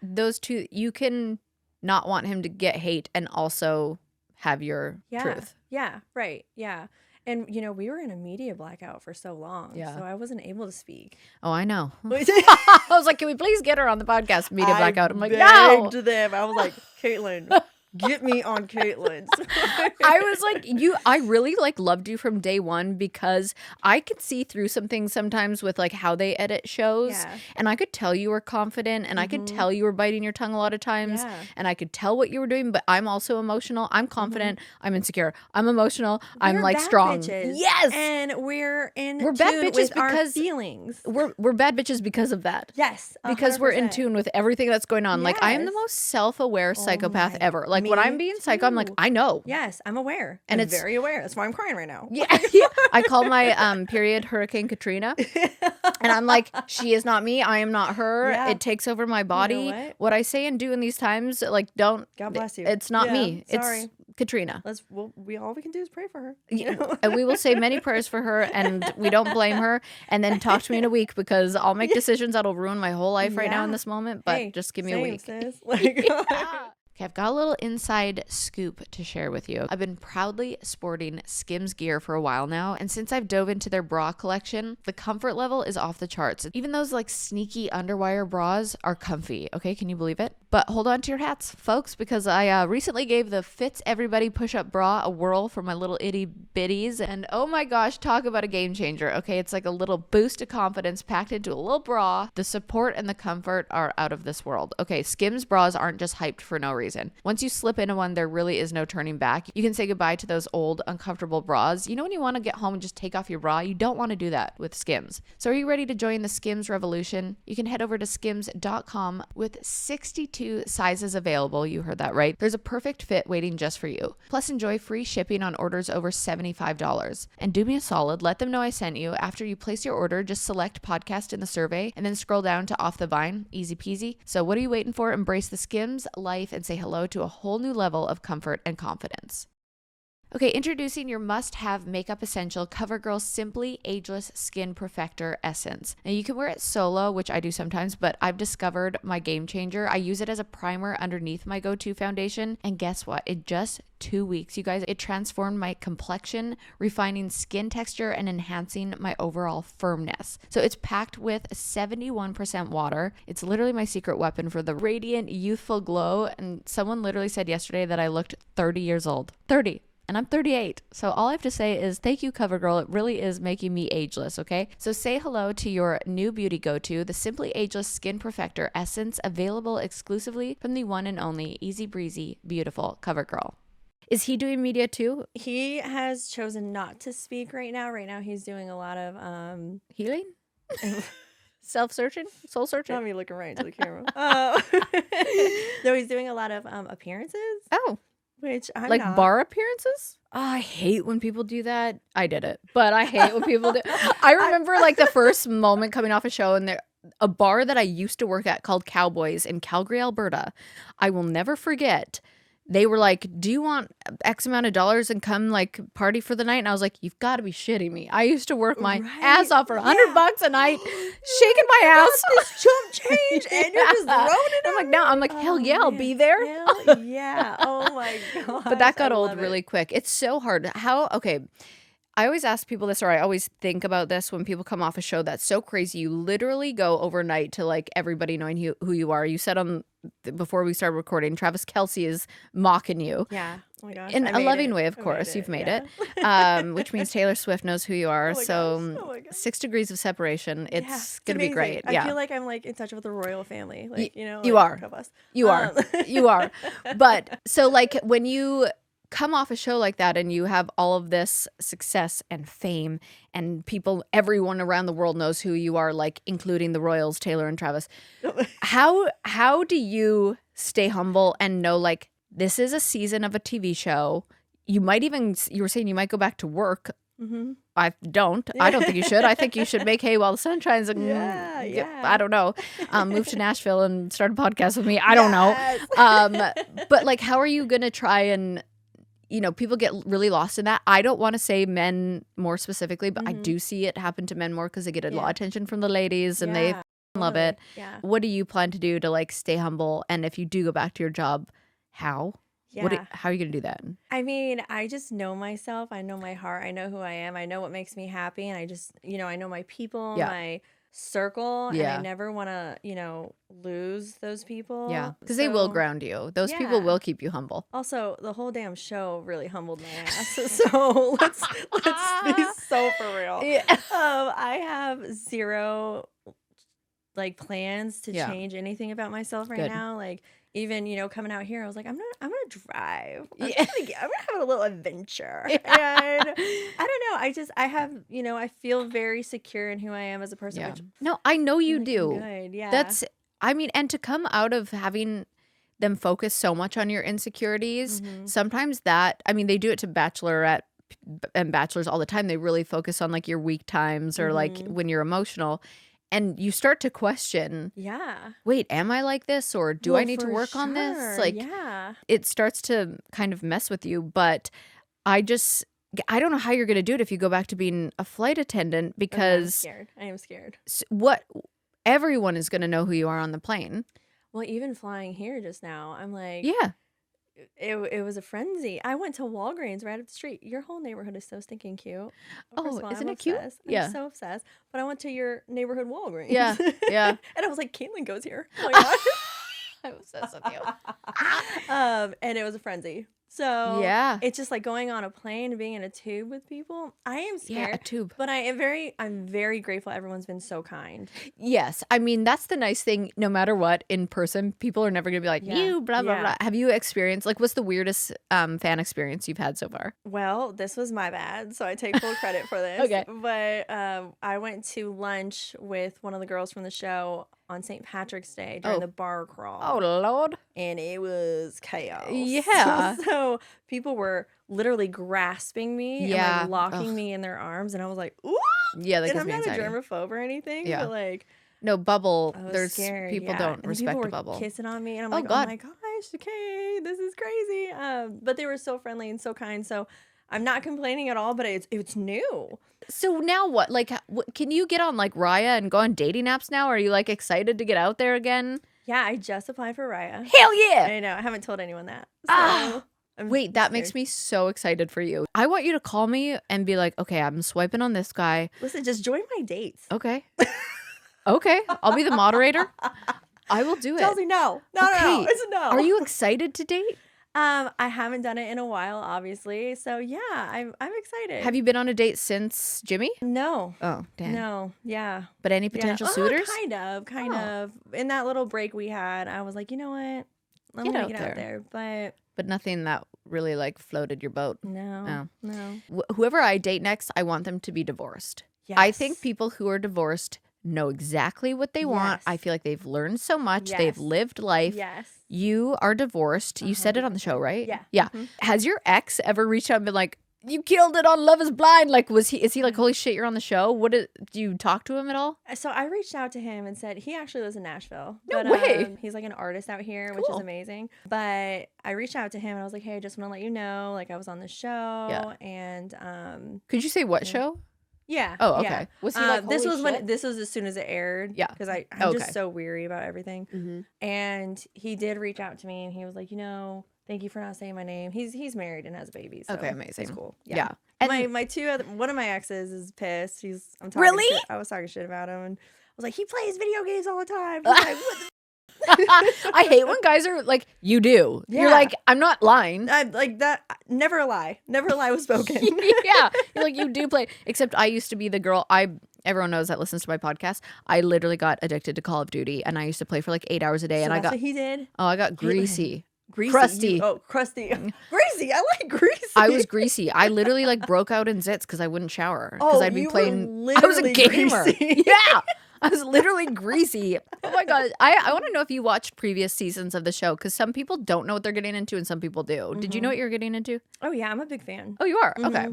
Those two, you can not want him to get hate and also have your truth. Yeah, right. Yeah. And, we were in a media blackout for so long. Yeah. So I wasn't able to speak. Oh, I know. I was like, can we please get her on the podcast? Media blackout. I'm like, no. Them. I was like, Kaitlyn, get me on Kaitlyn's. I was like, I really loved you from day one because I could see through some things sometimes with how they edit shows. Yeah. And I could tell you were confident and I could tell you were biting your tongue a lot of times. Yeah. And I could tell what you were doing, but I'm also emotional. I'm confident. I'm insecure. I'm emotional. I'm bad strong. Bitches. Yes. And we're bad bitches with our because feelings. We're bad bitches because of that. Yes. 100%. Because we're in tune with everything that's going on. I am the Yes. most self-aware psychopath my- ever. When me I'm being psycho, I'm like, too. I know. Yes, I'm aware. And I'm it's- very aware. That's why I'm crying right now. Yeah. I call my period Hurricane Katrina. And I'm like, she is not me. I am not her. Yeah. It takes over my body. what? I say and do in these times, don't. God bless you. It's not Yeah, me. sorry. It's Katrina. All we can do is pray for her. And we will say many prayers for her and we don't blame her. And then talk to me in a week because I'll make decisions that'll ruin my whole life right now in Yeah. this moment. But Hey, just give me a same, week. sis. Okay, I've got a little inside scoop to share with you. I've been proudly sporting Skims gear for a while now, and since I've dove into their bra collection, the comfort level is off the charts. Even those sneaky underwire bras are comfy, okay? Can you believe it? But hold on to your hats, folks, because I recently gave the Fits Everybody push-up bra a whirl for my little itty bitties, and oh my gosh, talk about a game changer, okay? It's like a little boost of confidence packed into a little bra. The support and the comfort are out of this world. Okay, Skims bras aren't just hyped for no reason. Once you slip into one, there really is no turning back. You can say goodbye to those old, uncomfortable bras. When you want to get home and just take off your bra, you don't want to do that with Skims. So are you ready to join the Skims revolution? You can head over to skims.com with 62 sizes available. You heard that right. There's a perfect fit waiting just for you. Plus, enjoy free shipping on orders over $75. And do me a solid, let them know I sent you. After you place your order, just select podcast in the survey and then scroll down to Off the Vine. Easy peasy. So what are you waiting for? Embrace the Skims life and say hello to a whole new level of comfort and confidence. Okay, introducing your must-have makeup essential, CoverGirl Simply Ageless Skin Perfector Essence. Now, you can wear it solo, which I do sometimes, but I've discovered my game changer. I use it as a primer underneath my go-to foundation, and guess what? In just 2 weeks, you guys, it transformed my complexion, refining skin texture and enhancing my overall firmness. So it's packed with 71% water. It's literally my secret weapon for the radiant, youthful glow, and someone literally said yesterday that I looked 30 years old. 30. And I'm 38. So all I have to say is thank you, CoverGirl. It really is making me ageless, okay? So say hello to your new beauty go-to, the Simply Ageless Skin Perfector Essence, available exclusively from the one and only Easy Breezy, beautiful CoverGirl. Is he doing media too? He has chosen not to speak right now. Right now he's doing a lot of Healing? Self-searching? Soul-searching? Not me looking right into the camera. No, he's doing a lot of appearances. Oh. Which I'm like not. bar appearances? Oh, I hate when people do that. I did it, but I hate when people do. I remember the first moment coming off a show and a bar that I used to work at called Cowboys in Calgary, Alberta. I will never forget. They were like, do you want X amount of dollars and come party for the night? And I was like, you've got to be shitting me. I used to work my ass off for $100 a night, shaking my ass. This chump change and you're just throwing it. I'm like, hell yeah, I'll be there. Hell yeah. Oh my God. But that got old really quick. It's so hard. Okay. I always ask people this, or I always think about this when people come off a show that's so crazy. You literally go overnight to everybody knowing who you are. You said before we started recording, Travis Kelce is mocking you. Yeah. Oh my gosh. In a loving way, of course. You've made it. Which means Taylor Swift knows who you are. Oh my gosh. 6 degrees of separation. It's going to be great. I feel like I'm in touch with the royal family. You are. Us. You are. You are. But so when you come off a show like that and you have all of this success and fame and everyone around the world knows who you are, including the royals, Taylor and Travis, how do you stay humble and know this is a season of a TV show. You were saying you might go back to work. Mm-hmm. I don't think you should. I think you should make hay while the sun shines and I don't know. Move to Nashville and start a podcast with me. I don't know. But like, how are you going to try and, people get really lost in that. I don't want to say men more specifically, but I do see it happen to men more because they get a lot of attention from the ladies and they love it. Yeah. What do you plan to do to like stay humble? And if you do go back to your job, how? Yeah. How are you going to do that? I mean, I just know myself. I know my heart. I know who I am. I know what makes me happy. And I just, I know my people, my circle. And I never want to, lose those people. Yeah. Because they will ground you. Those people will keep you humble. Also, the whole damn show really humbled my ass. So let's be so for real. Yeah. I have zero like plans to change anything about myself right now. Like, even, coming out here, I was like, I'm gonna drive. I'm gonna have a little adventure. And I don't know. I have, I feel very secure in who I am as a person. Yeah. Which No, I know you do. good. Yeah. And to come out of having them focus so much on your insecurities, sometimes they do it to bachelorette and bachelors all the time. They really focus on like your weak times or like when you're emotional. And you start to question, wait, am I like this? Or do I need to work on this? Like, it starts to kind of mess with you. But I don't know how you're going to do it if you go back to being a flight attendant because I am scared. Everyone is going to know who you are on the plane. Well, even flying here just now, I'm like, it was a frenzy. I went to Walgreens right up the street. Your whole neighborhood is so stinking cute. First of all, isn't I'm it cute? obsessed. I'm so obsessed. But I went to your neighborhood Walgreens. Yeah. And I was like, Kaitlyn goes here. Oh my god. I'm obsessed with you. And it was a frenzy. So it's just like going on a plane and being in a tube with people. I am scared. Yeah, a tube. But I'm very grateful everyone's been so kind. Yes. I mean, that's the nice thing. No matter what, in person, people are never going to be like, you, blah, blah, blah. Have you experienced, like, what's the weirdest fan experience you've had so far? Well, this was my bad, so I take full credit for this. Okay. But I went to lunch with one of the girls from the show on St. Patrick's Day during the bar crawl. Oh, Lord. And it was chaos. Yeah. So people were literally grasping me and like locking me in their arms. And I was like, ooh. Yeah, that and gives I'm me not anxiety. a germaphobe or anything. Yeah. But like. No, bubble. I was There's scared, people don't and respect people the were bubble. kissing on me. And I'm Oh, like, God. oh my gosh, okay, this is crazy. But they were so friendly and so kind. So I'm not complaining at all, but it's new. So now what? Like, can you get on like Raya and go on dating apps now? Are you like excited to get out there again? Yeah, I just applied for Raya. Hell yeah! I know. I haven't told anyone that. So Wait, that makes me so excited for you. I want you to call me and be like, okay, I'm swiping on this guy. Listen, just join my dates. Okay. Okay, I'll be the moderator. I will do it. Chelsea, no. No, it's a no. Are you excited to date? I haven't done it in a while, obviously. So yeah, I'm excited. Have you been on a date since Jimmy? No. Oh, damn. No. Yeah. But any potential suitors? Kind of. In that little break we had, I was like, you know what? I'm gonna get out there. But nothing that really like floated your boat. No. Whoever I date next, I want them to be divorced. Yes. I think people who are divorced know exactly what they want. I feel like they've learned so much. Yes. They've lived life. Yes. You are divorced. You said it on the show, right? Yeah. Yeah. Mhm. Has your ex ever reached out and been like, you killed it on Love is Blind? Like, is he like, holy shit, you're on the show? Do you talk to him at all? So I reached out to him and said he actually lives in Nashville. No way. He's like an artist out here, which is amazing. But I reached out to him and I was like, hey, I just want to let you know, like I was on the show and Could you say what show? Yeah. Oh, okay. Yeah. Was he like, this holy was shit? this was as soon as it aired. Yeah. Because I'm just so weary about everything. Mm-hmm. And he did reach out to me and he was like, thank you for not saying my name. He's married and has a baby. So Okay, amazing. It's cool. Yeah. And one of my exes is pissed. I'm talking Really? shit. I was talking shit about him and I was like, he plays video games all the time. He's like, what the I hate when guys are like, you do. Yeah. You're like, I'm not lying. I, like that. Never a lie. Never a lie was spoken. Yeah. You're like, you do play. Except I used to be the girl. Everyone knows that listens to my podcast. I literally got addicted to Call of Duty and I used to play for like 8 hours a day. So and I got. what he did. Oh, I got greasy. Crusty. Crusty. Greasy. I like greasy. I was greasy. I literally like broke out in zits because I wouldn't shower because I'd be playing. I was a gamer. Greasy. Yeah. I was literally greasy. Oh my God. I want to know if you watched previous seasons of the show because some people don't know what they're getting into and some people do. Did you know what you're getting into? Oh yeah, I'm a big fan. Oh, you are? Okay.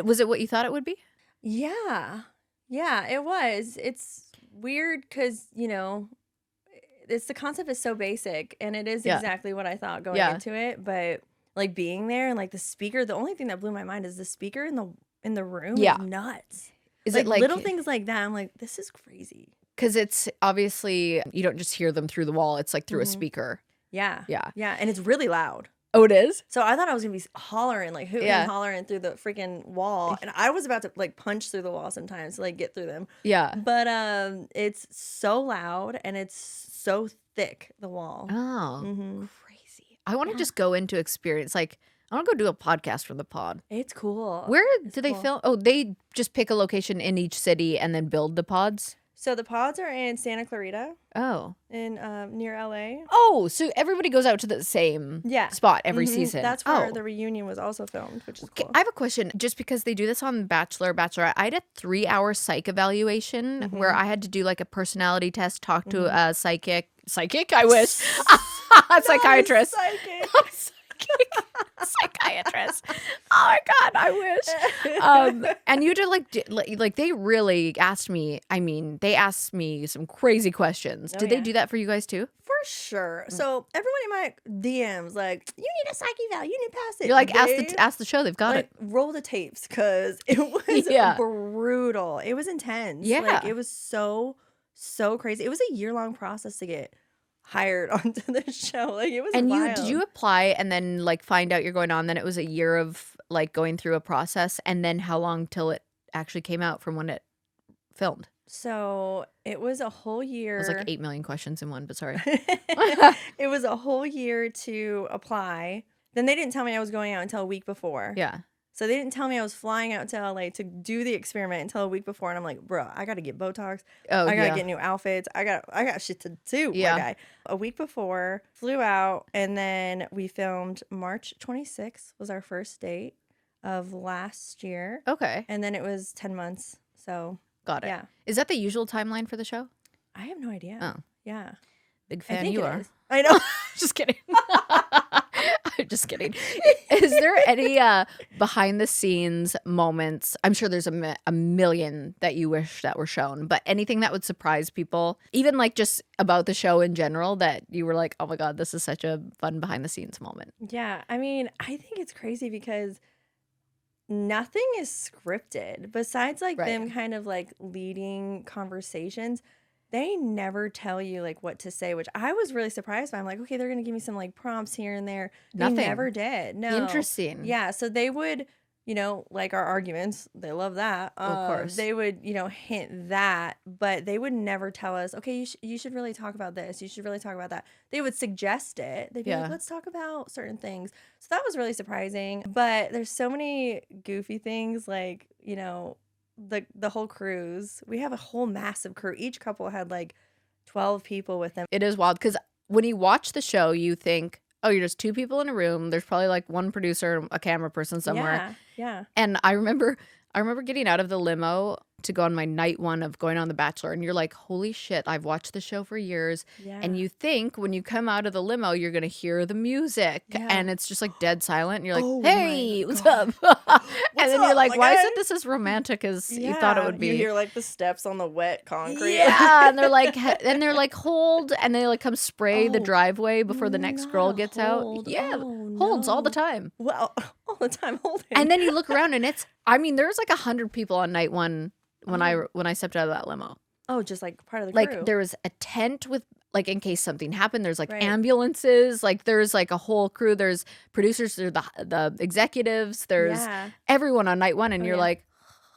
Was it what you thought it would be? Yeah. Yeah, it was. It's weird because, the concept is so basic and it is exactly what I thought going into it. But like being there and like the speaker, the only thing that blew my mind is the speaker in the room is nuts. Is like it like little things like that? I'm like, this is crazy. Because it's obviously, you don't just hear them through the wall. It's like through a speaker. Yeah. Yeah. Yeah. And it's really loud. Oh, it is? So I thought I was going to be hollering, like hooting and hollering through the freaking wall. And I was about to like punch through the wall sometimes to like get through them. Yeah. But it's so loud and it's so thick, the wall. Oh, crazy. I want to just go into experience. Like, I want to go do a podcast from the pod. It's cool. Where do they film? Oh, they just pick a location in each city and then build the pods? So the pods are in Santa Clarita. Oh. In near LA. Oh, so everybody goes out to the same spot every season. That's where the reunion was also filmed, which is cool. I have a question. Just because they do this on Bachelor, Bachelorette, I had a 3-hour psych evaluation where I had to do like a personality test, talk to a psychic. Psychic? I wish. A psychiatrist. Psychiatrist. Oh my God, I wish. And you did like they really asked me. I mean, they asked me some crazy questions. Did they do that for you guys too? For sure. So everyone in my DMs like, you need a psych eval, you need to pass it. You're like, ask the show. They've got it. Roll the tapes because it was brutal. It was intense. Yeah, like it was so crazy. It was a year-long process to get hired onto the show. Like it was wild. Did you apply and then like find out you're going on? Then it was a year of like going through a process, and then how long till it actually came out from when it filmed? So it was a whole year. It was like 8 million questions in one, but sorry. It was a whole year to apply. Then they didn't tell me I was going out until a week before. Yeah. So they didn't tell me I was flying out to LA to do the experiment until a week before, and I'm like, bro, I got to get Botox. I got to get new outfits. I got shit to do. Yeah. My guy. A week before, flew out, and then we filmed March 26th was our first date of last year. Okay. And then it was 10 months. So got it. Yeah. Is that the usual timeline for the show? I have no idea. Oh. Yeah. Big fan you are. I know. Just kidding. I'm just kidding. Is there any behind the scenes moments? I'm sure there's a million that you wish that were shown, but anything that would surprise people, even like just about the show in general, that you were like, oh my God, this is such a fun behind the scenes moment. Yeah. I mean, I think it's crazy because nothing is scripted besides like them kind of like leading conversations. They never tell you like what to say, which I was really surprised by. I'm like, okay, they're going to give me some like prompts here and there. Nothing. They never did. No. Interesting. Yeah. So they would, like our arguments, they love that. Of course. They would, hint that, but they would never tell us, okay, you should really talk about this. You should really talk about that. They would suggest it. They'd be like, let's talk about certain things. So that was really surprising. But there's so many goofy things like, the whole cruise. We have a whole massive crew. Each couple had like 12 people with them. It is wild because when you watch the show, you think, oh, you're just 2 people in a room. There's probably like one producer, a camera person somewhere. Yeah. And I remember getting out of the limo to go on my night 1 of going on The Bachelor, and you're like, holy shit, I've watched the show for years. Yeah. And you think when you come out of the limo, you're going to hear the music, and it's just like dead silent. And you're like, hey, what's up? And then you're like, why isn't this as romantic as you thought it would be? You hear like the steps on the wet concrete. Yeah. And they're like, hold, and they like come spray the driveway before the next girl gets out. Yeah. Holds all the time. Well, all the time holding. And then you look around and there's like 100 people on night 1 when I stepped out of that limo. Oh, just like part of the crew. Like there was a tent with like in case something happened. There's like ambulances. Like there's like a whole crew. There's producers. There's the executives. There's everyone on night 1, and you're like,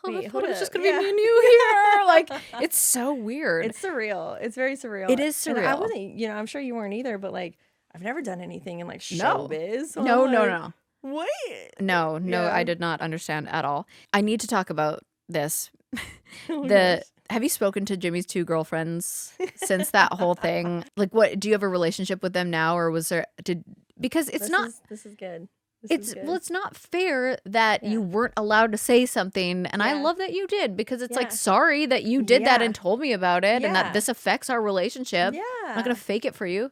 oh, I thought it was just gonna be me and you here. Like it's so weird. It's surreal. It's very surreal. It is surreal. And I wasn't. I'm sure you weren't either. But like, I've never done anything in like showbiz. So No. What? No, I did not understand at all. I need to talk about this. Have you spoken to Jimmy's 2 girlfriends since that whole thing? Like, what do you have a relationship with them now, or was there? Because it's this not. This is good. It's not fair that you weren't allowed to say something, and I love that you did, because it's like, sorry that you did that and told me about it and that this affects our relationship. Yeah. I'm not gonna fake it for you.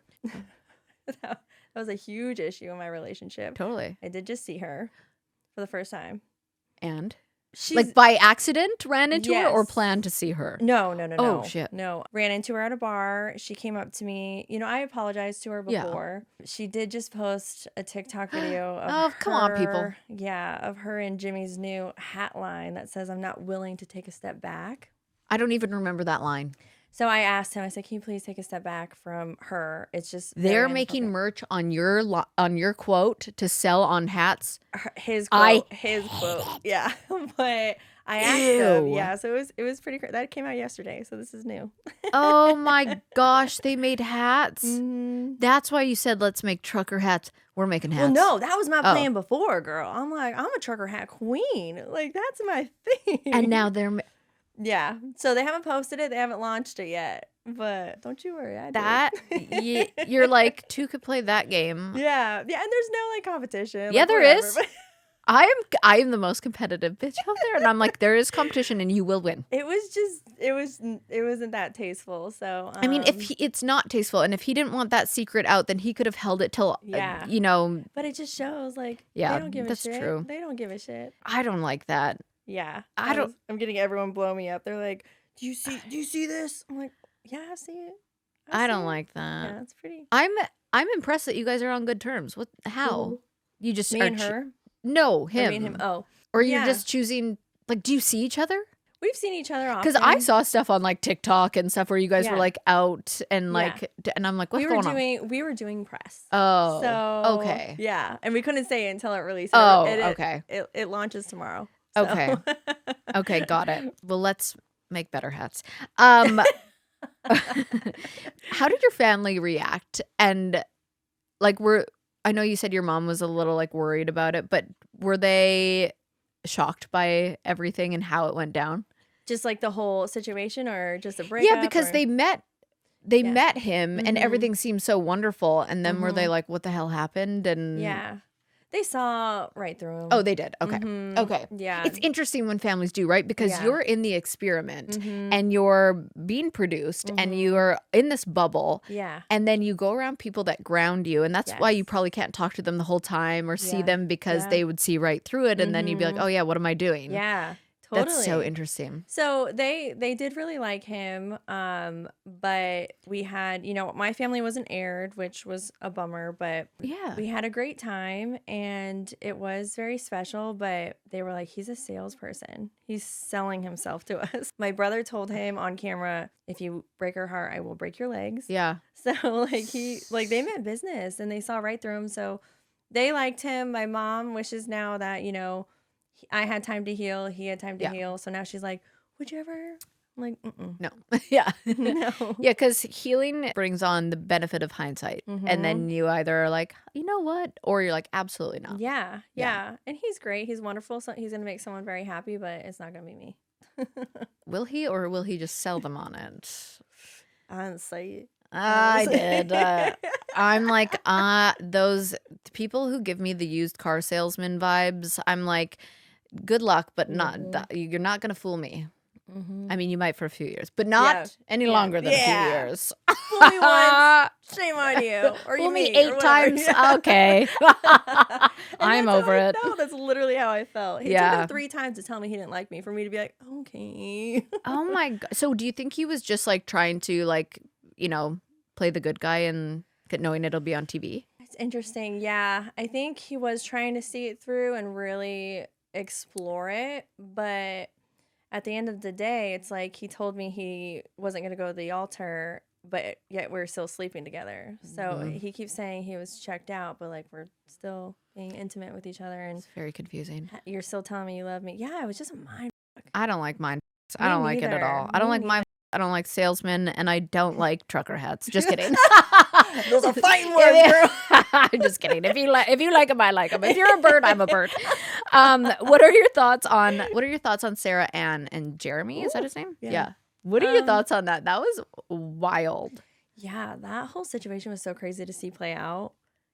That was a huge issue in my relationship. Totally. I did just see her for the first time. And she's like by accident ran into her or planned to see her? No. Oh, shit. No. Ran into her at a bar. She came up to me. You know, I apologized to her before. Yeah. She did just post a TikTok video of come on, people. Yeah, of her and Jimmy's new hat line that says, "I'm not willing to take a step back." I don't even remember that line. So I asked him, I said, "Can you please take a step back from her?" It's just they're making merch on your quote to sell on hats. His quote, yeah. But I asked him, yeah. So it was pretty crazy. That came out yesterday, so this is new. Oh my gosh, they made hats. Mm-hmm. That's why you said let's make trucker hats. We're making hats. Well, no, that was my plan before, girl. I'm like, I'm a trucker hat queen. Like that's my thing. And now they're. Yeah. So they haven't posted it. They haven't launched it yet. But don't you worry. You're like, two could play that game. Yeah. Yeah. And there's no like competition. Yeah, like, there whatever. is. I am the most competitive bitch out there. And I'm like, there is competition and you will win. It wasn't that tasteful. So, I mean, it's not tasteful. And if he didn't want that secret out, then he could have held it till, you know. But it just shows like, they don't give a shit. That's true. They don't give a shit. I don't like that. Yeah. I'm getting everyone blow me up. They're like, do you see this? I'm like, yeah, I see it. I don't like that. Yeah, it's pretty. I'm impressed that you guys are on good terms. How? Ooh. You just me and her? No, him. Or me and him. Oh. Or you're just choosing, like, do you see each other? We've seen each other often. Because I saw stuff on like TikTok and stuff where you guys were like out and like, and I'm like, what's going on? We were doing press. Oh, so okay. Yeah, and we couldn't say it until it released. Oh, okay. It launches tomorrow. So. Okay. Okay, got it. Well, let's make better hats. How did your family react? And like, I know you said your mom was a little like worried about it, but were they shocked by everything and how it went down? Just like the whole situation, or just a breakup? Yeah, because they met him and everything seemed so wonderful, and then were they like, what the hell happened? And they saw right through him. Oh, they did. Okay. Okay. Yeah. It's interesting when families do, right? Because you're in the experiment and you're being produced and you're in this bubble. Yeah. And then you go around people that ground you. And that's why you probably can't talk to them the whole time or see them, because they would see right through it. And then you'd be like, oh yeah, what am I doing? Yeah. Totally. That's so interesting. So they did really like him, but we had, my family wasn't aired, which was a bummer, but we had a great time and it was very special. But they were like, he's a salesperson. He's selling himself to us. My brother told him on camera, if you break her heart, I will break your legs. Yeah. So they meant business and they saw right through him. So they liked him. My mom wishes now that, I had time to heal. He had time to heal. So now she's like, would you ever? I'm like, no. Yeah. No. Yeah, because healing brings on the benefit of hindsight. And then you either are like, you know what? Or you're like, absolutely not. Yeah. Yeah. And he's great. He's wonderful. So he's going to make someone very happy, but it's not going to be me. Will he, or will he just sell them on it? I didn't say it. I did. I'm like, those people who give me the used car salesman vibes, I'm like, good luck, but you're not going to fool me. I mean, you might for a few years, but not any longer than a few years. Fool me once, shame on you. Or fool you me 8 times. Okay. I'm over it. No, that's literally how I felt. He took him 3 times to tell me he didn't like me, for me to be like, okay. Oh my God. So do you think he was just like trying to like, play the good guy and knowing it'll be on TV? It's interesting. Yeah. I think he was trying to see it through and really explore it. But at the end of the day, it's like he told me he wasn't going to go to the altar, but yet we're still sleeping together. So he keeps saying he was checked out, but like we're still being intimate with each other. And it's very confusing. You're still telling me you love me. Yeah, it was just a mind fuck. I don't like mind. I don't like it at all. I don't like mind. I don't like salesmen, and I don't like trucker hats. Just kidding. Those are fighting words, girl. I'm just kidding. If you like them, I like them. If you're a bird, I'm a bird. What are your thoughts on Sarah Ann and Jeremy? Is that his name? Yeah. What are your thoughts on that? That was wild. Yeah, that whole situation was so crazy to see play out.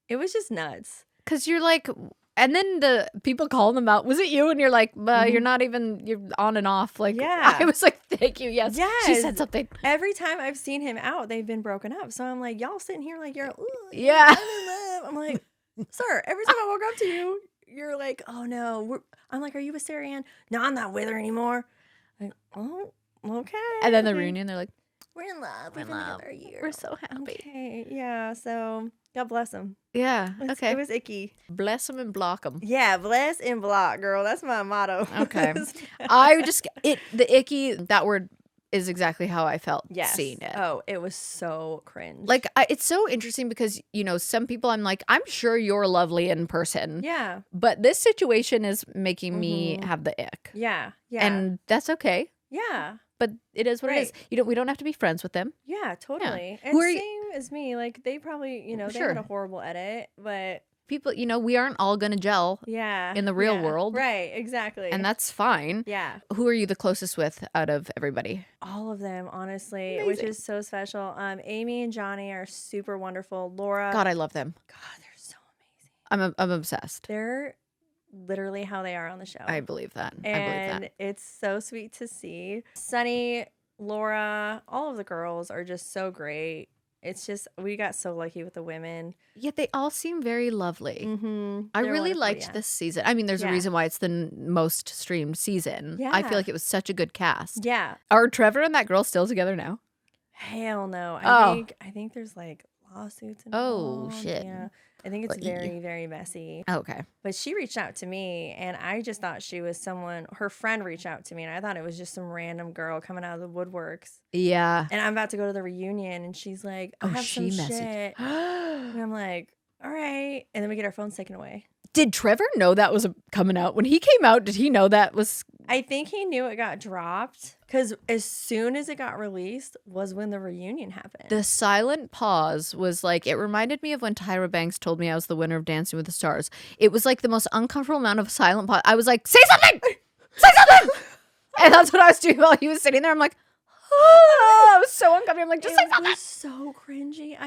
It was just nuts. Because you're like, And then the people calling them out. Was it you? And you're like, you're not even, you're on and off. Like, Yeah. I was like, thank you. Yes. She Yes. said something. Every time I've seen him out, they've been broken up. So I'm like, y'all sitting here like you're, ooh, Yeah. I'm in love. I'm like, sir, every time I walk up to you, you're like, oh no. I'm like, are you with Sarah Ann? No, I'm not with her anymore. Like, oh, okay. And then the okay. reunion, they're like, We're in love. We've been together a year. we're so happy. Okay. Yeah. So God bless him. Yeah. Okay. It was icky. Bless them and block them. Yeah. Bless and block, girl. That's my motto. Okay. I just, the icky, that word is exactly how I felt Yes. seeing it. Oh, it was so cringe. Like, it's so interesting because, some people I'm like, I'm sure you're lovely in person. yeah. But this situation is making me have the ick. Yeah. Yeah. And that's okay. yeah. But it is what it is. We don't have to be friends with them. Yeah, totally. And Who are same as me. Like they probably, they Sure. had a horrible edit, but People, we aren't all going to gel. yeah. In the real yeah. world. Right, exactly. And that's fine. yeah. Who are you the closest with out of everybody? All of them, honestly, Amazing. which is so special. Amy and Johnny are super wonderful. Laura. God, I love them. God, they're so amazing. I'm obsessed. They're literally how they are on the show. I believe that. I and believe that. it's so sweet to see. Sunny, Laura, all of the girls are just so great. It's just we got so lucky with the women. Yet they all seem very lovely. Mm-hmm. I really liked this season. I mean, there's a reason why it's the most streamed season. I Yeah. feel like it was such a good cast. Yeah. Are Trevor and that girl still together now? Hell no. Oh. I think there's like lawsuits Oh, involved. shit. Yeah. I think it's Well, very, very messy. Okay. But she reached out to me and I just thought she was someone, her friend reached out to me and I thought it was just some random girl coming out of the woodworks. Yeah. And I'm about to go to the reunion and she's like, I Oh, have she some messaged. shit. And I'm like, all right. And then we get our phones taken away. Did Trevor know that was coming out? When he came out, did he know that was... I think he knew it got dropped because as soon as it got released was when the reunion happened. The silent pause was like, it reminded me of when Tyra Banks told me I was the winner of Dancing with the Stars. It was like the most uncomfortable amount of silent pause. I was like, say something! Say something! And that's what I was doing while he was sitting there. I'm like, oh, I was so uncomfortable. I'm like, just say something. It was so cringy.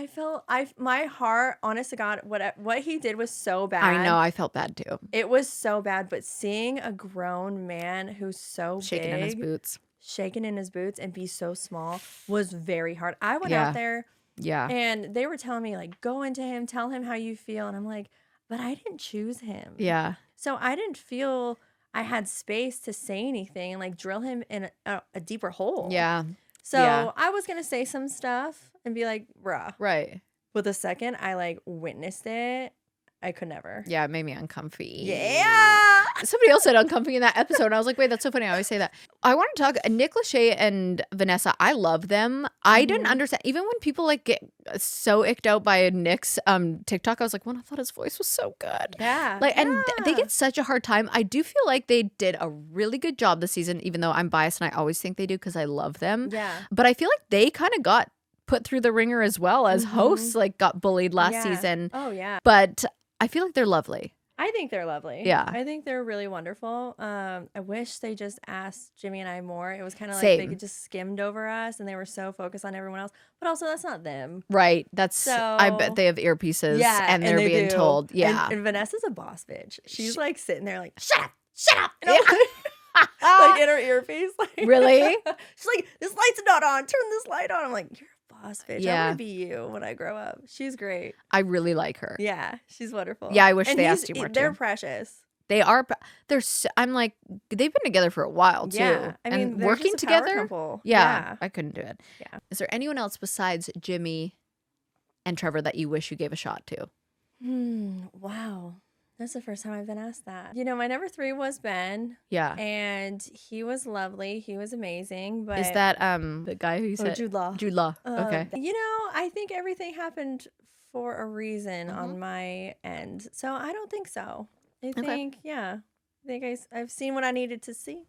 My heart, honest to God, what he did was so bad. I know, I felt bad too. It was so bad, but seeing a grown man who's so Shaking in his big, boots. shaking in his boots and be so small was very hard. I went Yeah. out there Yeah. and they were telling me like, go into him, tell him how you feel. And I'm like, but I didn't choose him. Yeah. So I didn't feel I had space to say anything and like drill him in a deeper hole. Yeah. So Yeah. I was going to say some stuff and be like, bruh. Right. But the second I like witnessed it, I could never. Yeah, it made me uncomfy. Yeah. Somebody else said uncomfy in that episode. And I was like, wait, that's so funny. I always say that. I want to talk Nick Lachey and Vanessa. I love them. I didn't understand. Even when people like get so icked out by Nick's TikTok, I was like, well, I thought his voice was so good. Yeah. Like, and they get such a hard time. I do feel like they did a really good job this season, even though I'm biased and I always think they do because I love them. Yeah. But I feel like they kind of got put through the ringer as well as hosts, like got bullied last Yeah. season. Oh, yeah. But I feel like they're lovely. I think they're lovely. Yeah. I think they're really wonderful. I wish they just asked Jimmy and I more. It was kind of like Same. they could just skimmed over us and they were so focused on everyone else. But also, that's not them. Right. That's, So- I bet they have earpieces Yeah. and they're they being do. told. Yeah. And Vanessa's a boss bitch. She's like sitting there like, shut up. Shut up. And I'm like in her earpiece. Like, Really? She's like, this light's not on. Turn this light on. I'm like, you're a boss bitch. Yeah. I want to be you when I grow up. She's great. I really like her. Yeah, she's wonderful. Yeah, I wish And they asked you more, They're too. precious. They are, I'm like, they've been together for a while too. Yeah, I mean, and they're working just a power together. couple. Yeah, I couldn't do it. Yeah. Is there anyone else besides Jimmy and Trevor that you wish you gave a shot to? Wow. That's the first time I've been asked that. You know, my number 3 was Ben, Yeah. and he was lovely. He was amazing. But Is that the guy who you said? Jude Law? Jude Law. Okay. You know, I think everything happened for a reason on my end, so I don't think so. I think, yeah, I think I've seen what I needed to see.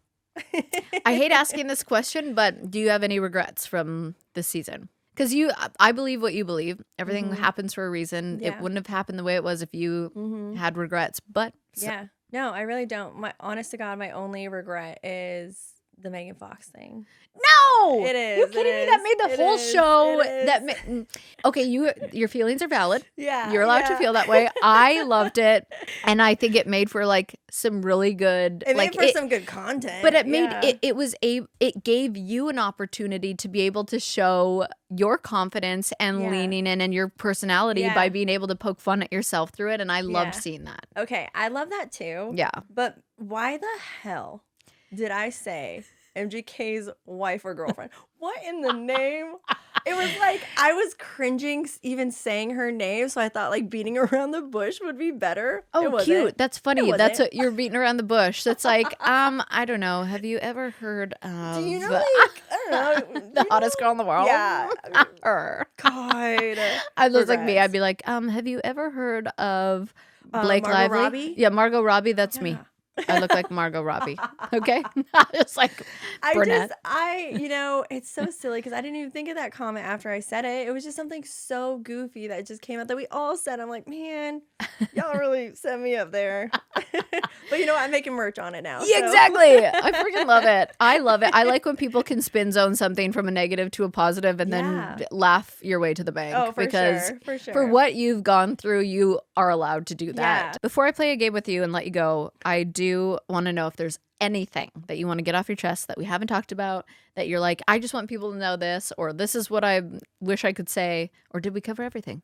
I hate asking this question, but do you have any regrets from this season? Because I believe what you believe. Everything happens for a reason. Yeah. It wouldn't have happened the way it was if you had regrets. But Yeah. No, I really don't. My honest to God, my only regret is the Megan Fox thing. no, No, It is. You kidding me? That made the whole show. Okay, your feelings are valid. Yeah, you're allowed to feel that way. I loved it, and I think it made for like some really good. It like made for some good content. But it made it gave you an opportunity to be able to show your confidence and leaning in and your personality by being able to poke fun at yourself through it, and I loved seeing that. Okay, I love that too. Yeah, but why the hell did I say MGK's wife or girlfriend? What in the name? It was like I was cringing even saying her name, so I thought like beating around the bush would be better. Oh, cute. That's funny. That's what you're beating around the bush. That's like, I don't know. Have you ever heard of Do you know, like, I don't know, the hottest girl in the world? Yeah. Her. God. I was like me. I'd be like, have you ever heard of Blake Margot Lively? Robbie? Yeah, Margot Robbie. That's me. I look like Margot Robbie. Okay, just like brunette. It's so silly because I didn't even think of that comment after I said it. It was just something so goofy that just came out that we all said. I'm like, man, y'all really set me up there. But you know what? I'm making merch on it now. Yeah, so. exactly. I freaking love it. I love it. I like when people can spin zone something from a negative to a positive and then laugh your way to the bank. Oh, because for sure. For what you've gone through, you are allowed to do that. Yeah. Before I play a game with you and let you go, I do want to know if there's anything that you want to get off your chest that we haven't talked about, that you're like, I just want people to know this, or this is what I wish I could say, or did we cover everything?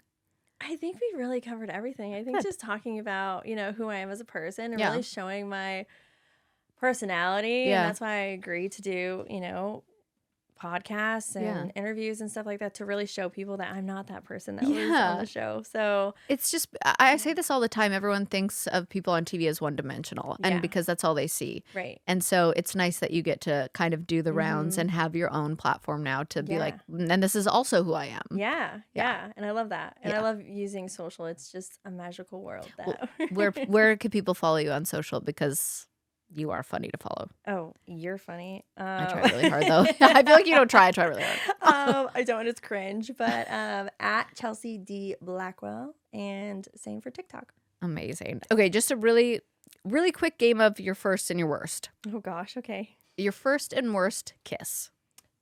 I think we really covered everything. I think just talking about, who I am as a person and really showing my personality. Yeah. And that's why I agreed to do, podcasts and interviews and stuff like that to really show people that I'm not that person that was on the show. So it's just, I say this all the time. Everyone thinks of people on TV as one dimensional, and because that's all they see. Right. And so it's nice that you get to kind of do the rounds and have your own platform now to be like, and this is also who I am. Yeah. And I love that. And I love using social. It's just a magical world. Where can people follow you on social? Because you are funny to follow. Oh, you're funny. I try really hard though. I feel like you don't try. I try really hard. I don't. It's cringe. But at Chelsea D Blackwell, and same for TikTok. Amazing. Okay, just a really, really quick game of your first and your worst. Oh gosh. Okay. Your first and worst kiss.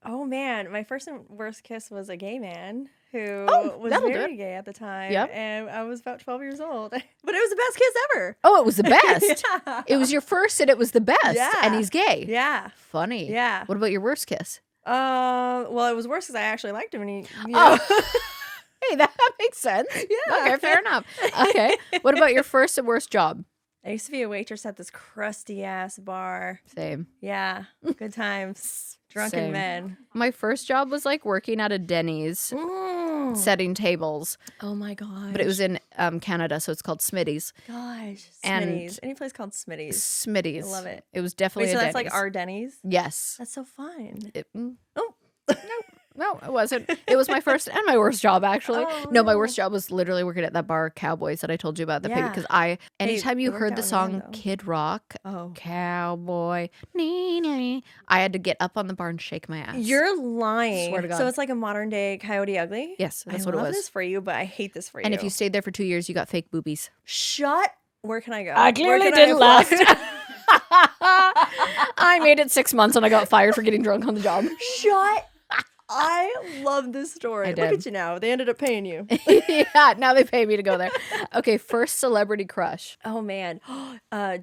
Oh man, my first and worst kiss was a gay man who was very gay at the time. Yep. And I was about 12 years old. But it was the best kiss ever. Oh, it was the best. It was your first and it was the best. Yeah. And he's gay. Yeah. Funny. Yeah. What about your worst kiss? Well, it was worse because I actually liked him and he Hey, that makes sense. Yeah. Okay, fair enough. Okay. What about your first and worst job? I used to be a waitress at this crusty ass bar. Same. Yeah. Good times. Drunken Same. men. My first job was like working at a Denny's, setting tables. Oh my gosh. But it was in Canada, so it's called Smitty's. Gosh. And Smitty's. Any place called Smitty's. Smitty's. I love it. It was definitely Wait, so a that's Denny's. like our Denny's? Yes. That's so fun. Oh. No, it wasn't. It was my first and my worst job, actually. Oh, no, my worst job was literally working at that bar, Cowboys, that I told you about. Because anytime you heard the song Kid Rock, Cowboy, I had to get up on the bar and shake my ass. You're lying. Swear to God. So it's like a modern day Coyote Ugly? Yes, that's what it I love was. this for you, but I hate this for you. And if you stayed there for 2 years, you got fake boobies. Where can I go? I clearly didn't last. I made it 6 months and I got fired for getting drunk on the job. I love this story. Look at you now. They ended up paying you. Yeah, now they pay me to go there. Okay, first celebrity crush. Oh, man.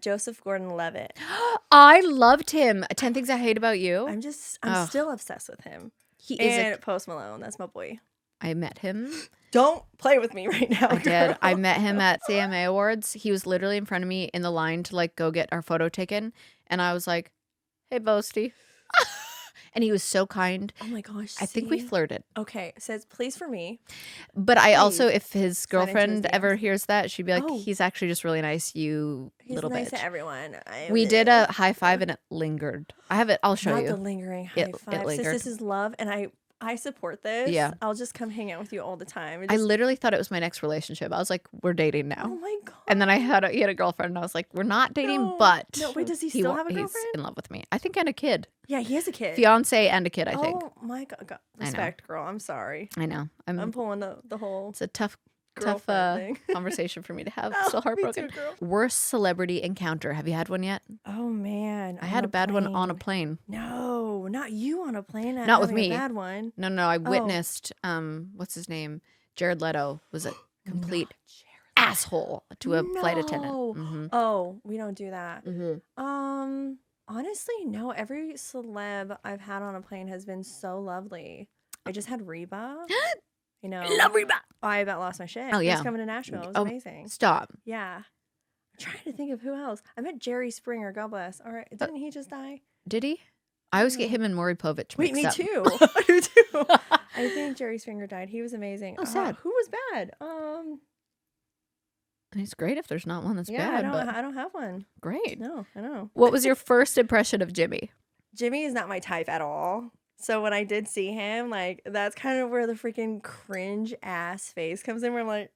Joseph Gordon-Levitt. I loved him. 10 Things I Hate About You. I'm still obsessed with him. He is and Post Malone. That's my boy. I met him. Don't play with me right now. I did. I met him at CMA Awards. He was literally in front of me in the line to like go get our photo taken. And I was like, hey, Boasty. And he was so kind. Oh my gosh. I think we flirted. Okay. Says, please for me. But I also, if his girlfriend ever hears that, she'd be like, he's actually just really nice, He's little nice bitch. to everyone. We did a high five and it lingered. I have it. I'll show you. Not the lingering high five. Since this is love and I support this. Yeah. I'll just come hang out with you all the time. I literally thought it was my next relationship. I was like, we're dating now. Oh my God. And then he had a girlfriend and I was like, we're not dating, but. No, wait, does he still have a girlfriend? He's in love with me. I think, and a kid. Yeah, he has a kid. Fiance and a kid, I think. Oh my God. Respect, girl. I'm sorry. I know. I'm pulling the whole. It's a tough thing. conversation for me to have. Still heartbroken. Me too, girl. Worst celebrity encounter. Have you had one yet? Oh man. I had a bad one on a plane. No. Oh, not you on a plane. Not with having me. A bad one. No, I witnessed, what's his name? Jared Leto was a complete asshole to a flight attendant. Mm-hmm. Oh, we don't do that. Mm-hmm. Honestly, no. Every celeb I've had on a plane has been so lovely. I just had Reba. You know, I love Reba. I about lost my shit. Oh, yeah. He was coming to Nashville. It was amazing. Stop. Yeah. I'm trying to think of who else. I met Jerry Springer. God bless. All right. Didn't he just die? Did he? I always get him and Maury Povich Wait, mixed me up. too. I do too. I think Jerry Springer died. He was amazing. Oh, sad. Who was bad? It's great if there's not one that's yeah, bad. I don't have one. Great. No, I know. What was your first impression of Jimmy? Jimmy is not my type at all. So when I did see him, like, that's kind of where the freaking cringe ass face comes in, where I'm like,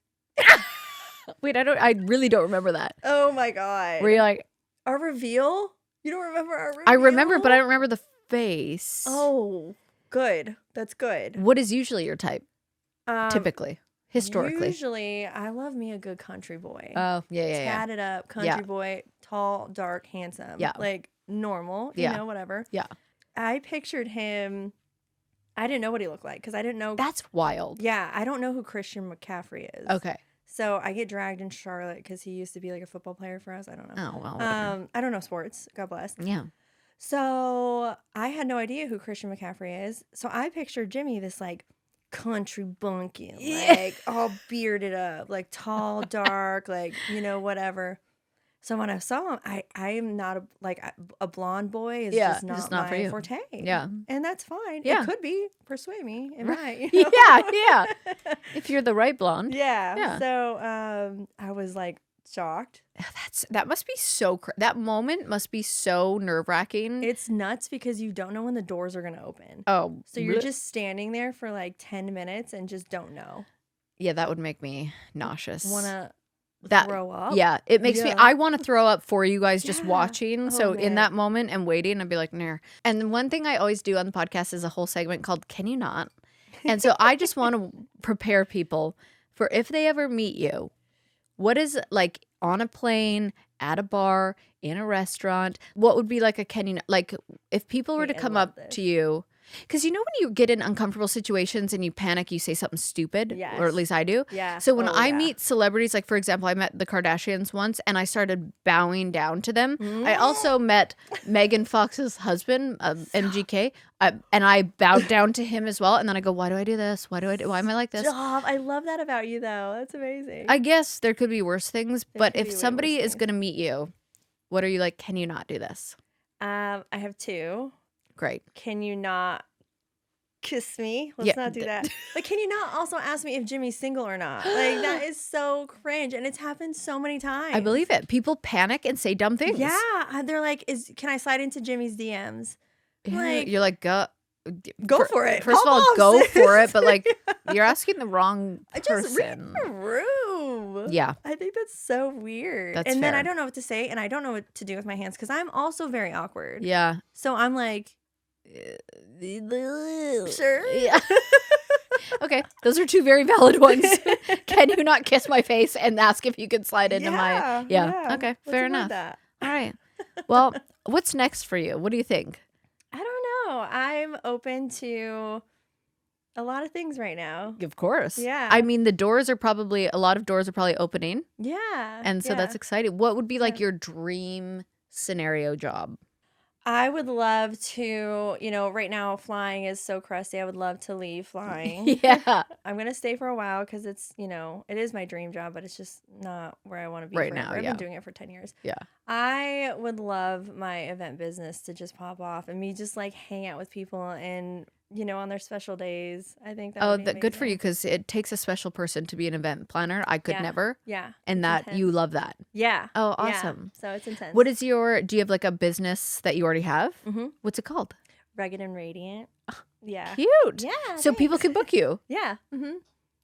Wait, I really don't remember that. oh my God. Were you like, Our reveal? You don't remember our reveal? I remember, but I don't remember the face. Oh, good. That's good. What is usually your type, typically, historically? Usually, I love me a good country boy. Oh, yeah. Tatted up, country boy, tall, dark, handsome. Yeah. Like normal, you know, whatever. Yeah. I pictured him. I didn't know what he looked like because I didn't know. That's wild. Yeah, I don't know who Christian McCaffrey is. Okay. So I get dragged in Charlotte because he used to be like a football player for us. I don't know. Oh, well. Whatever. I don't know sports. God bless. Yeah. So I had no idea who Christian McCaffrey is. So I pictured Jimmy, this like country bumpkin, like all bearded up, like tall, dark, like, you know, whatever. So when I saw him, I am not a blonde boy is just not not for my you. forte. Yeah. And that's fine. Yeah. It could be. Persuade me. It might. You know? Yeah. If you're the right blonde. Yeah. Yeah. So I was like shocked. That must be so that moment must be so nerve-wracking. It's nuts because you don't know when the doors are going to open. Oh. So you're just standing there for like 10 minutes and just don't know. Yeah, that would make me nauseous. Want to that throw up? Yeah, it makes me I want to throw up for you guys just Yeah. watching. Oh, So in man. that moment and waiting, I'd be like, nah. And one thing I always do on the podcast is a whole segment called Can You Not? And so I just want to prepare people for if they ever meet you, what is like on a plane, at a bar, in a restaurant, what would be like a can you not? Like if people were to Wait, I come love up this. to you, because you know when you get in uncomfortable situations and you panic, you say something stupid, or Yes. at least I do. Yeah. So when Oh, I yeah. meet celebrities, like for example, I met the Kardashians once and I started bowing down to them. I also met Megan Fox's husband, MGK, and I bowed down to him as well. And then I go, why do I do this? Why am I like this? Stop. I love that about you, though. That's amazing. I guess there could be worse things, but could if be way somebody worse is things. going to meet you, what are you like, can you not do this? I have two. Great. Can you not kiss me? Let's Yeah, not do that. But can you not also ask me if Jimmy's single or not? Like, that is so cringe. And it's happened so many times. I believe it. People panic and say dumb things. Yeah. They're like, can I slide into Jimmy's DMs? Yeah, Like, you're like, go for it. First of all, Pop go off, for it. sis. But like, you're asking the wrong Just read person. the room. Yeah. I think that's so weird. That's and then fair. I don't know what to say and I don't know what to do with my hands because I'm also very awkward. Yeah. So I'm like, sure. Yeah. Okay. Those are two very valid ones. Can you not kiss my face and ask if you can slide into my. Yeah. Okay. What's Fair wrong with enough. that? All right. Well, what's next for you? What do you think? I don't know. I'm open to a lot of things right now. Of course. Yeah. I mean, a lot of doors are probably opening. Yeah. And so yeah. that's exciting. What would be like your dream scenario job? I would love to, right now flying is so crusty. I would love to leave flying. Yeah. I'm going to stay for a while because it's, it is my dream job, but it's just not where I want to be Right forever. now, I've yeah. been doing it for 10 years. Yeah. I would love my event business to just pop off and me just like hang out with people and, on their special days. I think that would be good for you amazing. because it takes a special person to be an event planner. I could Yeah. never. Yeah. And it's that you intense. love that. Yeah. Oh, Yeah. awesome. So it's intense. What is do you have like a business that you already have? Mm-hmm. What's it called? Rugged and Radiant. Yeah. Cute. Yeah. So people can book you. Yeah. Mm-hmm.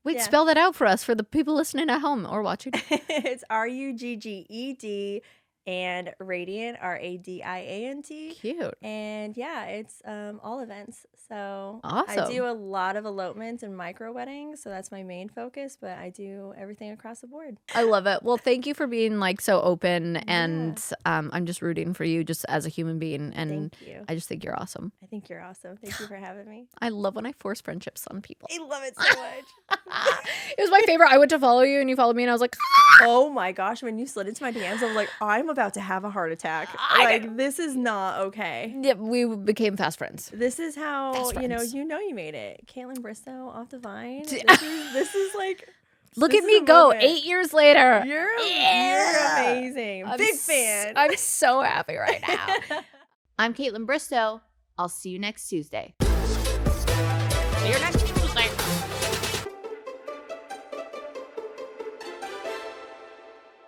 Wait, Yeah. spell that out for us for the people listening at home or watching. It's RUGGED and Radiant, Radiant. Cute. And yeah, it's all events. So Awesome. I do a lot of elopements and micro weddings. So that's my main focus, but I do everything across the board. I love it. Well, thank you for being like so open, and I'm just rooting for you just as a human being, and Thank you. I just think you're awesome. I think you're awesome. Thank you for having me. I love when I force friendships on people. I love it so much. It was my favorite. I went to follow you and you followed me and I was like, Oh my gosh, when you slid into my DMs, I was like, I'm about to have a heart attack. Like, this is not okay. yeah, we became fast friends. This is how, Best friends. you made it. Kaitlyn Bristowe off the Vine. This is like, Look this at is me a go moment. 8 years later. You're amazing. I'm Big fan. I'm so happy right now. I'm Kaitlyn Bristowe. I'll see you next Tuesday. See you next